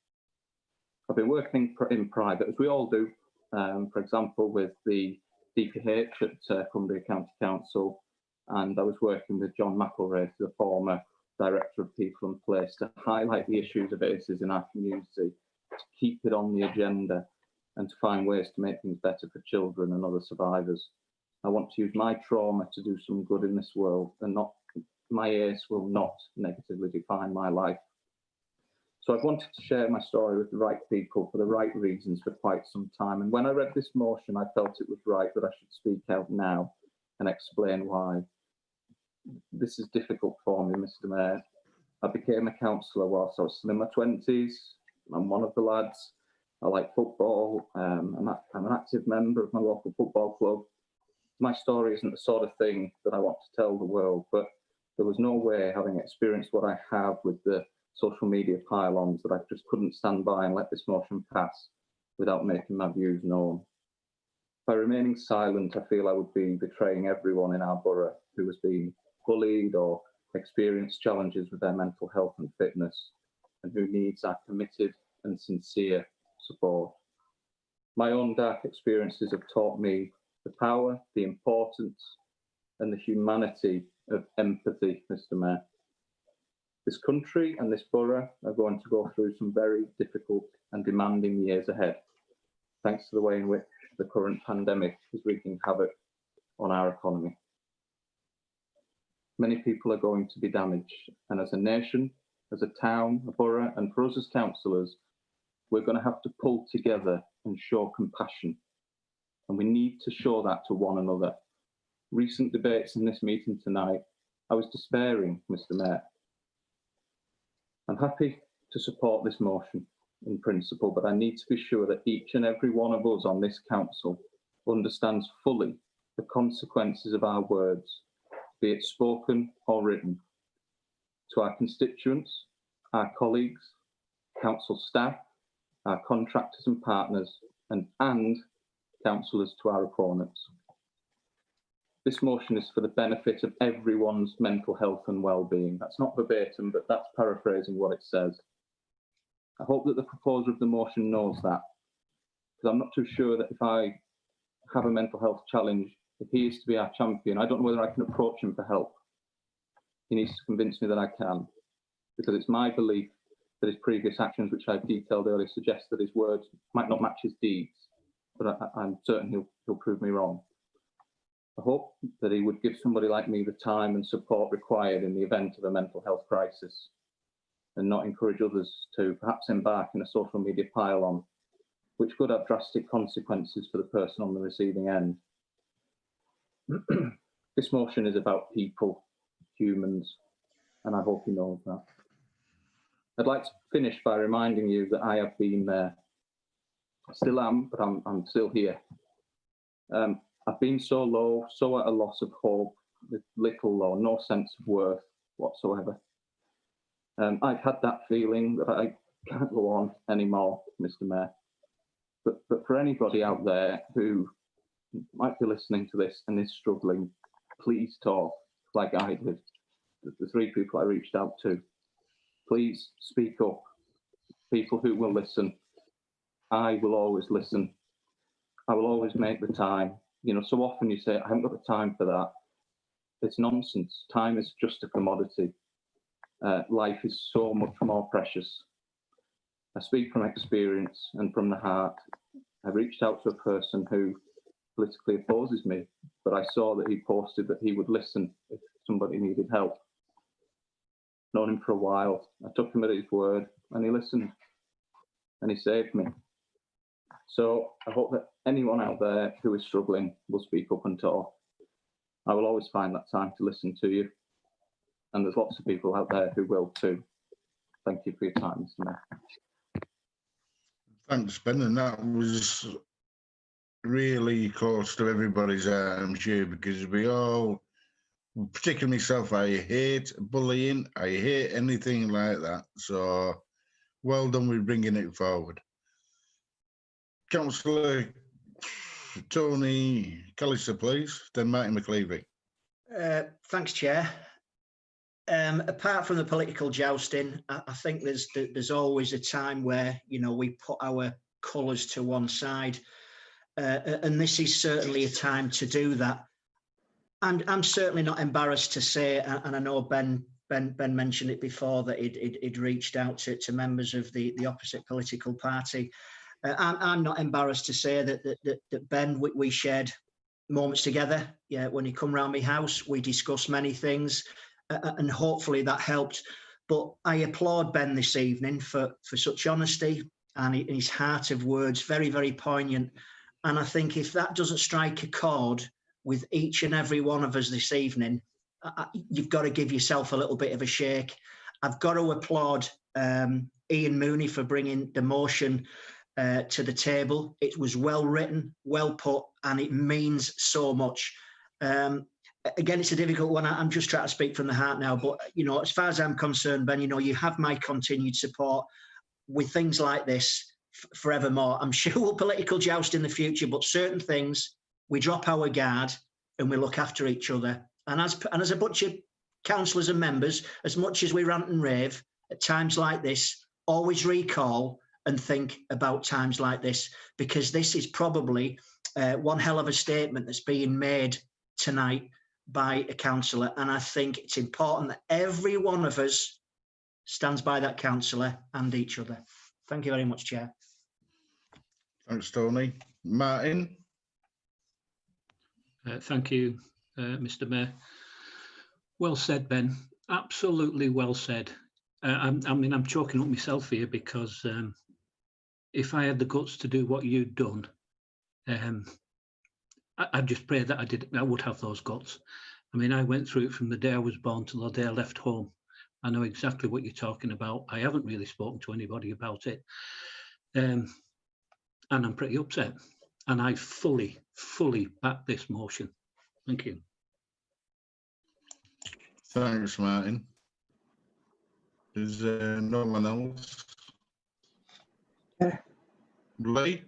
I've been working in private, as we all do, for example, with the DPH at Cumbria County Council, and I was working with John McElraith, the former Director of People and Place, to highlight the issues of ACEs in our community, to keep it on the agenda and to find ways to make things better for children and other survivors. I want to use my trauma to do some good in this world, and my ACE will not negatively define my life. So I've wanted to share my story with the right people for the right reasons for quite some time. And when I read this motion, I felt it was right that I should speak out now and explain why. This is difficult for me, Mr. Mayor. I became a councillor whilst I was still in my 20s. I'm one of the lads. I like football. I'm an active member of my local football club. My story isn't the sort of thing that I want to tell the world, but there was no way, having experienced what I have with the social media pile-ons, that I just couldn't stand by and let this motion pass without making my views known. By remaining silent, I feel I would be betraying everyone in our borough who has been bullied or experienced challenges with their mental health and fitness, and who needs our committed and sincere support. My own dark experiences have taught me the power, the importance, and the humanity of empathy, Mr. Mayor. This country and this borough are going to go through some very difficult and demanding years ahead, thanks to the way in which the current pandemic is wreaking havoc on our economy. Many people are going to be damaged, and as a nation, as a town, a borough, and for us as councillors, we're going to have to pull together and show compassion. And we need to show that to one another. Recent debates in this meeting tonight, I was despairing, Mr. Mayor. I'm happy to support this motion in principle, but I need to be sure that each and every one of us on this council understands fully the consequences of our words, be it spoken or written, to our constituents, our colleagues, council staff, our contractors and partners, and councillors to our opponents. This motion is for the benefit of everyone's mental health and well-being. That's not verbatim, but that's paraphrasing what it says. I hope that the proposer of the motion knows that, because I'm not too sure that if I have a mental health challenge, if he is to be our champion, I don't know whether I can approach him for help. He needs to convince me that I can, because it's my belief that his previous actions, which I've detailed earlier, suggest that his words might not match his deeds, but I'm certain he'll prove me wrong. I hope that he would give somebody like me the time and support required in the event of a mental health crisis, and not encourage others to perhaps embark in a social media pile-on, which could have drastic consequences for the person on the receiving end. This motion is about people, humans, and I hope he knows that. I'd like to finish by reminding you that I have been there. I still am, but I'm still here. I've been so low, so at a loss of hope, with little or no sense of worth whatsoever. I've had that feeling that I can't go on anymore, Mr. Mayor. But for anybody out there who might be listening to this and is struggling, please talk like I did. The three people I reached out to, please speak up. People who will listen. I will always listen. I will always make the time. You know, so often you say, I haven't got the time for that. It's nonsense. Time is just a commodity. Life is so much more precious. I speak from experience and from the heart. I reached out to a person who politically opposes me, but I saw that he posted that he would listen if somebody needed help. known him for a while. I took him at his word and he listened and he saved me. So I hope that anyone out there who is struggling will speak up and talk. I will always find that time to listen to you. And there's lots of people out there who will too. Thank you for your time, Mr. Mayor. Thanks, Ben, and that was really close to everybody's heart, I'm sure, because we all, particularly myself, I hate bullying. I hate anything like that. So well done with bringing it forward. Councillor Tony Callister, please, then Martin McLeavy. Thanks, Chair. Apart from the political jousting, I think there's always a time where, you know, we put our colours to one side, and this is certainly a time to do that. And I'm certainly not embarrassed to say, and I know Ben mentioned it before, that he'd reached out to members of the opposite political party. I'm not embarrassed to say that Ben, we shared moments together. Yeah, when he come round my house, we discussed many things. And hopefully that helped. But I applaud Ben this evening for such honesty and his heart of words, very, very poignant. And I think if that doesn't strike a chord with each and every one of us this evening, you've got to give yourself a little bit of a shake. I've got to applaud Ian Mooney for bringing the motion to the table. It was well written, well put, and it means so much. Again, it's a difficult one. I'm just trying to speak from the heart now. But, you know, as far as I'm concerned, Ben, you know, you have my continued support with things like this forevermore. I'm sure we'll political joust in the future, but certain things, we drop our guard and we look after each other. And as a bunch of councillors and members, as much as we rant and rave, at times like this, always recall and think about times like this, because this is probably one hell of a statement that's being made tonight by a councillor, and I think it's important that every one of us stands by that councillor and each other. Thank you very much, Chair. Thanks, Tony. Martin. Thank you, Mr. Mayor. Well said, Ben. Absolutely well said. I mean, I'm choking up myself here because if I had the guts to do what you'd done, I just pray that I would have those guts. I mean, I went through it from the day I was born till the day I left home. I know exactly what you're talking about. I haven't really spoken to anybody about it. And I'm pretty upset. And I fully back this motion. Thank you. Thanks, Martin. Is there no one else? Lee?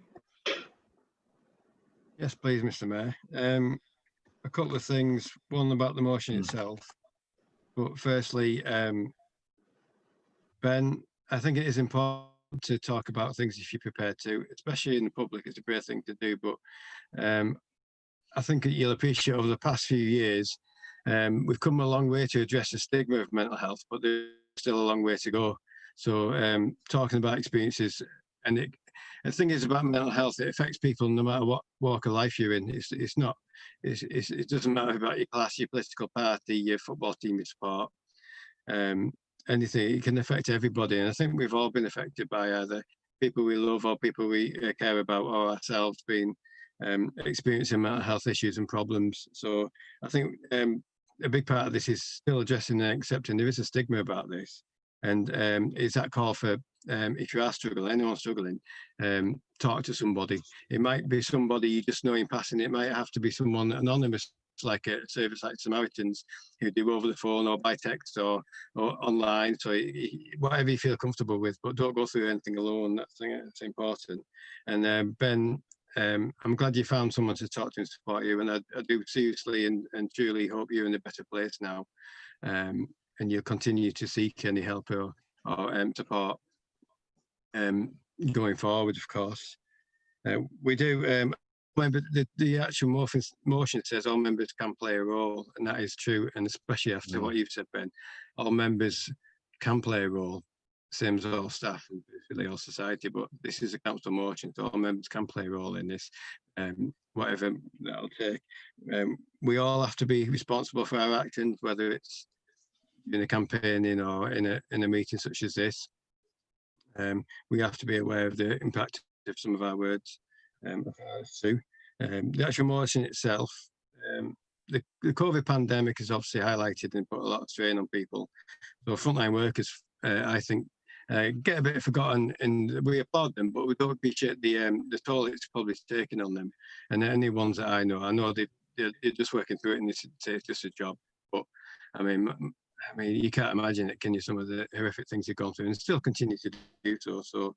Yes, please, Mr. Mayor. A couple of things. One about the motion itself. But firstly, Ben, I think it is important to talk about things if you're prepared to, especially in the public. It's a great thing to do. But I think you'll appreciate over the past few years, we've come a long way to address the stigma of mental health, but there's still a long way to go. So talking about experiences, and the thing is about mental health, it affects people no matter what walk of life you're in. It doesn't matter about your class, your political party, your football team you support, anything. It can affect everybody, and I think we've all been affected by either people we love or people we care about, or ourselves being experiencing mental health issues and problems. So I think a big part of this is still addressing and accepting there is a stigma about this, and it's that call for if you are struggling, anyone struggling, talk to somebody. It might be somebody you just know in passing. It might have to be someone anonymous, like a service like Samaritans, who do over the phone or by text or online. So whatever you feel comfortable with, but don't go through anything alone. That's important. And Ben, I'm glad you found someone to talk to and support you. And I do seriously and truly hope you're in a better place now, and you'll continue to seek any help or support going forward, of course. We do. Remember, the actual motion says all members can play a role, and that is true. And especially after what you've said, Ben, all members can play a role, same as all staff and basically all society. But this is a council motion, so all members can play a role in this, whatever that'll take. We all have to be responsible for our actions, whether it's in a campaigning or in a meeting such as this. We have to be aware of the impact of some of our words. Sue, the actual motion itself, the COVID pandemic has obviously highlighted and put a lot of strain on people. So frontline workers, I think, get a bit forgotten, and we applaud them, but we don't appreciate the toll it's probably taken on them. And any ones that I know they're just working through it, and it's just a job. But I mean, you can't imagine it, can you? Some of the horrific things they've gone through, and still continue to do so. So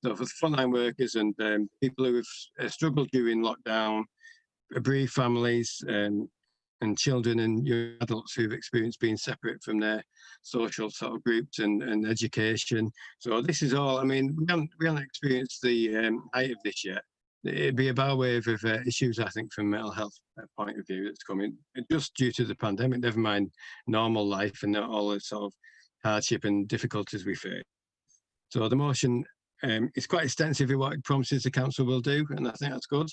for the frontline workers and people who have struggled during lockdown, bereaved families, and children and young adults who've experienced being separate from their social sort of groups and education. So this is all, I mean, we haven't experienced the height of this yet. It'd be a bow wave of issues, I think, from a mental health point of view that's coming, just due to the pandemic, never mind normal life and all the sort of hardship and difficulties we face. So the motion is quite extensive in what it promises the council will do, and I think that's good.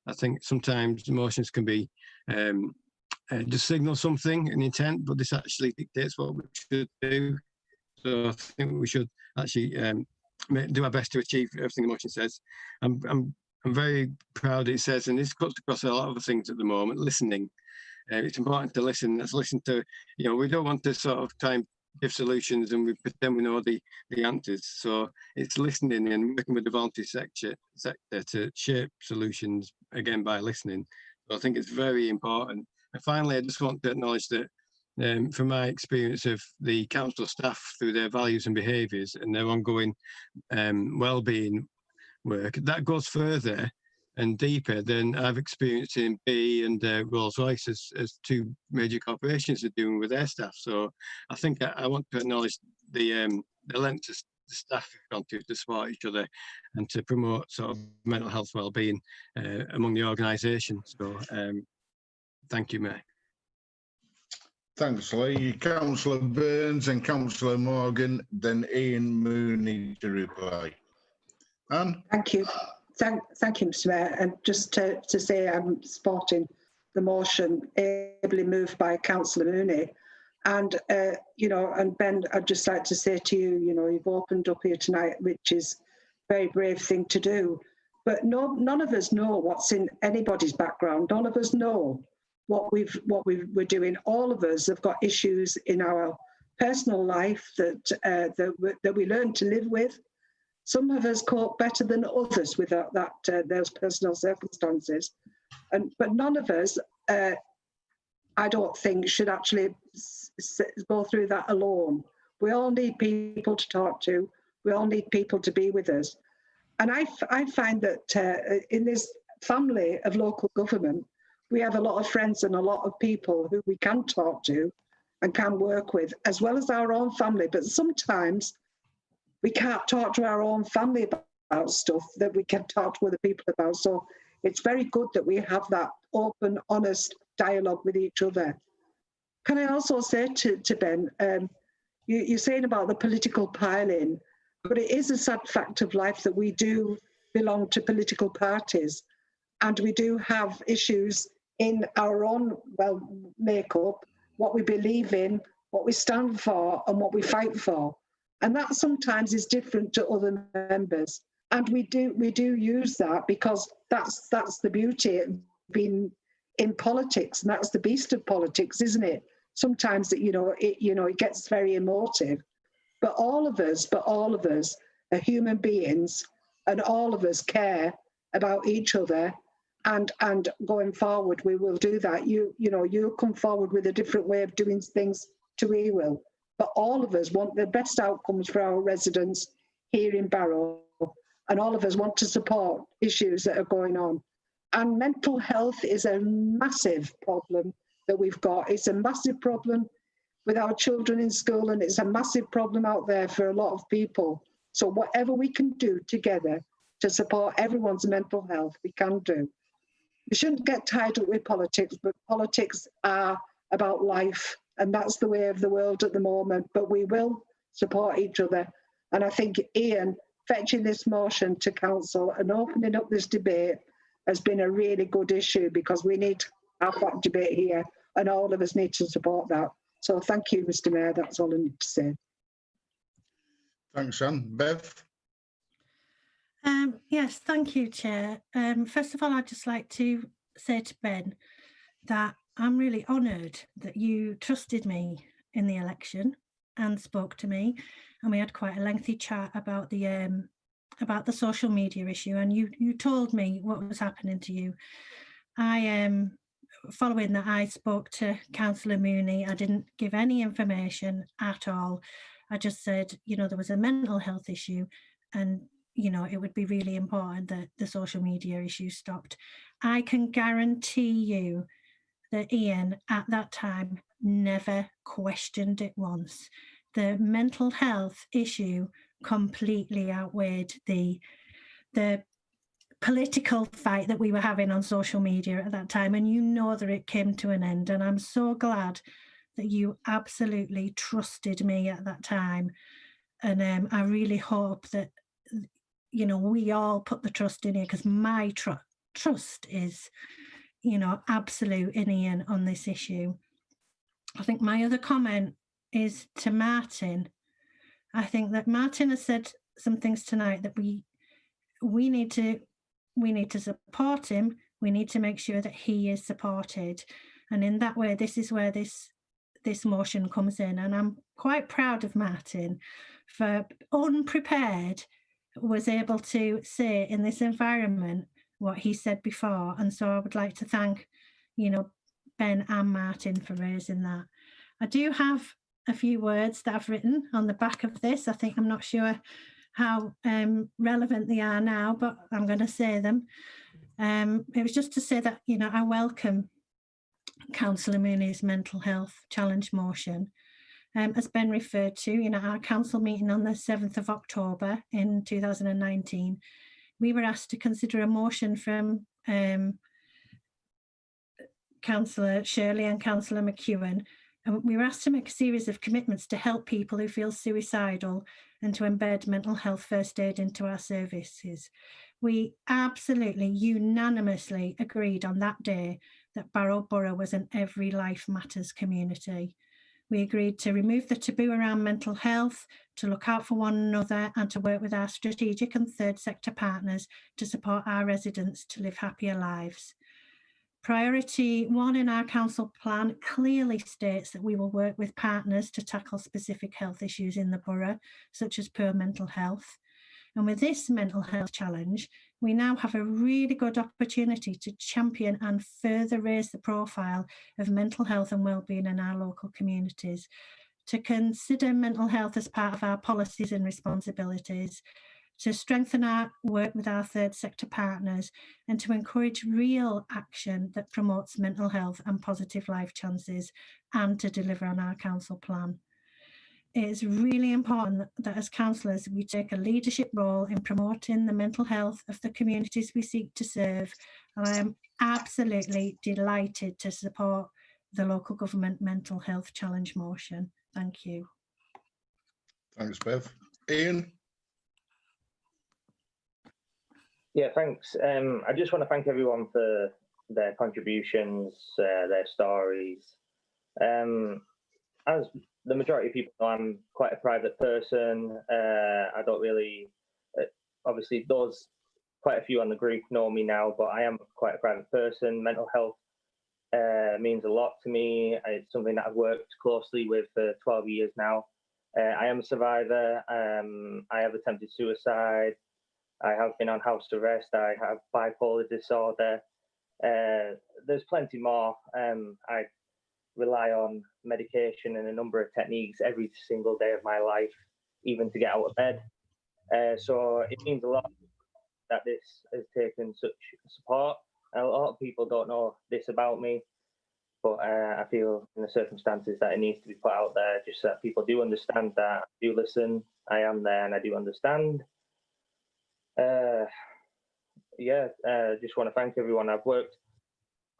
I think sometimes motions can be just signal something, an intent, but this actually dictates what we should do. So I think we should actually do our best to achieve everything the motion says. I'm very proud it says, and this cuts across a lot of things at the moment, listening. It's important to listen. Let's listen to, we don't want to sort of try and give solutions and we pretend we know the answers. So it's listening and working with the voluntary sector to shape solutions, again, by listening. So I think it's very important. And finally, I just want to acknowledge that from my experience of the council staff through their values and behaviours and their ongoing well-being work, that goes further and deeper than I've experienced in B and Rolls-Royce as two major corporations are doing with their staff. So I think I want to acknowledge the length of the staff have gone to support each other and to promote sort of mental health well-being among the organisation. So thank you, Mayor. Thanks, Lee. Councillor Burns and Councillor Morgan, then Ian Mooney to reply. Anne? Thank you. Thank you, Mr. Mayor. And just to say I'm supporting the motion ably moved by Councillor Mooney. And, and Ben, I'd just like to say to you, you've opened up here tonight, which is a very brave thing to do. But none of us know what's in anybody's background. None of us know what we're doing. All of us have got issues in our personal life that we learn to live with. Some of us cope better than others with those personal circumstances, but none of us, I don't think, should actually go through that alone. We all need people to talk to. We all need people to be with us. And I find that in this family of local government, we have a lot of friends and a lot of people who we can talk to and can work with, as well as our own family. But sometimes we can't talk to our own family about stuff that we can talk to other people about. So it's very good that we have that open, honest dialogue with each other. Can I also say to Ben, you're saying about the political pile-in, but it is a sad fact of life that we do belong to political parties and we do have issues in our own, makeup, what we believe in, what we stand for and what we fight for. And that sometimes is different to other members. And we do use that because that's the beauty of being in politics, and that's the beast of politics, isn't it? Sometimes it gets very emotive. But all of us are human beings, and all of us care about each other. And going forward, we will do that. You'll come forward with a different way of doing things to we will. But all of us want the best outcomes for our residents here in Barrow, and all of us want to support issues that are going on. And mental health is a massive problem that we've got. It's a massive problem with our children in school, and it's a massive problem out there for a lot of people. So whatever we can do together to support everyone's mental health, we can do. We shouldn't get tied up with politics, but politics are about life. And that's the way of the world at the moment, but we will support each other. And I think Ian fetching this motion to council and opening up this debate has been a really good issue, because we need to have that debate here and all of us need to support that. So thank you, Mr. Mayor. That's all I need to say. Thanks, Anne. Bev? Yes, thank you, Chair. First of all, I'd just like to say to Ben that I'm really honoured that you trusted me in the election and spoke to me, and we had quite a lengthy chat about the social media issue, and you told me what was happening to you. Following that, I spoke to Councillor Mooney. I didn't give any information at all. I just said, you know, there was a mental health issue, and you know, it would be really important that the social media issue stopped. I can guarantee you that Ian at that time never questioned it once. The mental health issue completely outweighed the political fight that we were having on social media at that time, and you know that it came to an end, and I'm so glad that you absolutely trusted me at that time. And I really hope that, you know, we all put the trust in here, because my trust is, you know, absolute in Ian on this issue. I think my other comment is to Martin. I think that Martin has said some things tonight that we need to support him. We need to make sure that he is supported, and in that way, this is where this motion comes in. And I'm quite proud of Martin for unprepared was able to say in this environment what he said before. And so I would like to thank, you know, Ben and Martin for raising that. I do have a few words that I've written on the back of this. I think I'm not sure how relevant they are now, but I'm going to say them. It was just to say that, you know, I welcome Councillor Mooney's mental health challenge motion. As Ben referred to, you know, our council meeting on the 7th of October in 2019, we were asked to consider a motion from Councillor Shirley and Councillor McEwen, and we were asked to make a series of commitments to help people who feel suicidal and to embed mental health first aid into our services. We absolutely unanimously agreed on that day that Barrow Borough was an Every Life Matters community. We agreed to remove the taboo around mental health, to look out for one another, and to work with our strategic and third sector partners to support our residents to live happier lives. Priority 1 in our council plan clearly states that we will work with partners to tackle specific health issues in the borough, such as poor mental health. And with this mental health challenge, we now have a really good opportunity to champion and further raise the profile of mental health and wellbeing in our local communities, to consider mental health as part of our policies and responsibilities, to strengthen our work with our third sector partners, and to encourage real action that promotes mental health and positive life chances, and to deliver on our council plan. It is really important that as councillors we take a leadership role in promoting the mental health of the communities we seek to serve, and I am absolutely delighted to support the local government mental health challenge motion. Thank you. Thanks, Bev. Ian? Yeah, thanks. I just want to thank everyone for their contributions, their stories. As the majority of people know, I'm quite a private person. I don't really, obviously those, quite a few on the group know me now, but I am quite a private person. Mental health means a lot to me. It's something that I've worked closely with for 12 years now. I am a survivor. I have attempted suicide. I have been on house arrest. I have bipolar disorder. There's plenty more. I rely on medication and a number of techniques every single day of my life, even to get out of bed. So it means a lot that this has taken such support. A lot of people don't know this about me, but I feel in the circumstances that it needs to be put out there just so that people do understand that I do listen, I am there and I do understand. Just want to thank everyone. I've worked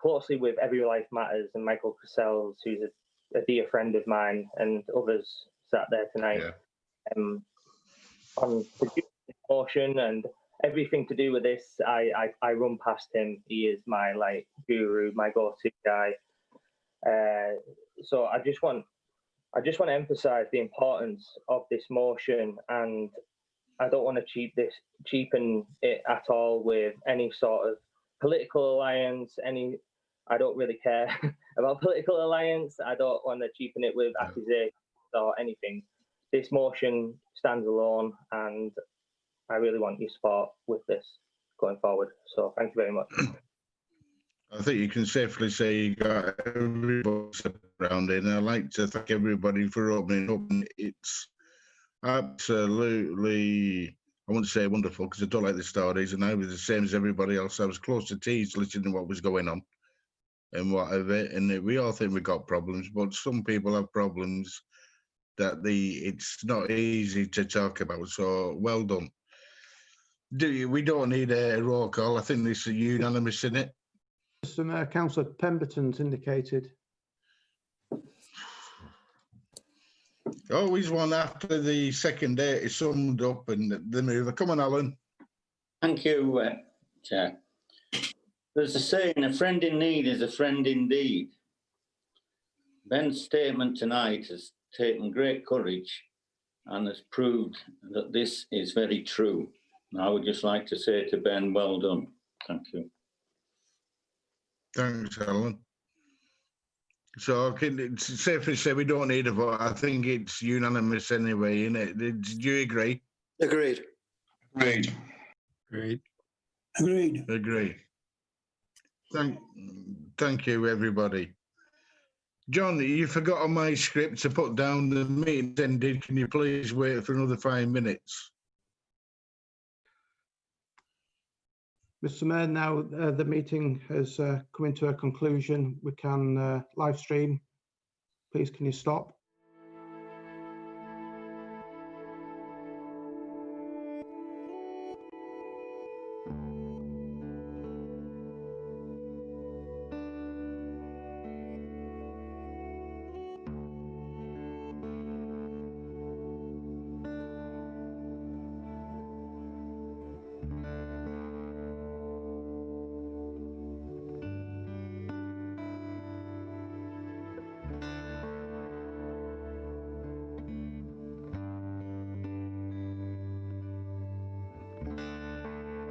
closely with Every Life Matters and Michael Cassells, who's a dear friend of mine, and others sat there tonight. On producing this motion and everything to do with this, I run past him. He is my guru, my go-to guy. So I just want I just want to emphasise the importance of this motion, and I don't want to cheapen it at all with any sort of political alliance. I don't really care about political alliance. I don't want to cheapen it with accusations or anything. This motion stands alone, and I really want your support with this going forward. So thank you very much. I think you can safely say you got everybody around it, and I'd like to thank everybody for opening up. It's absolutely, I wouldn't say wonderful because I don't like the stories, and I was the same as everybody else. I was close to tears listening to what was going on and whatever. And we all think we've got problems, but some people have problems that it's not easy to talk about. So well done. We don't need a roll call. I think this is unanimous in it. Mr. Mayor, Councillor Pemberton's indicated. Always one after the second day is summed up and the mover. Come on, Alan. Thank you, Chair. There's a saying, a friend in need is a friend indeed. Ben's statement tonight has taken great courage and has proved that this is very true. And I would just like to say to Ben, well done. Thank you. Thanks, Alan. So it's safe to say we don't need a vote. I think it's unanimous anyway, isn't it? Did you agree? Agreed. Agreed. Agreed. Agreed. Agree. Thank you, everybody. John, you forgot on my script to put down the meeting ended. Can you please wait for another 5 minutes? Mr. Mayor, now the meeting has come into a conclusion. We can live stream. Please, can you stop?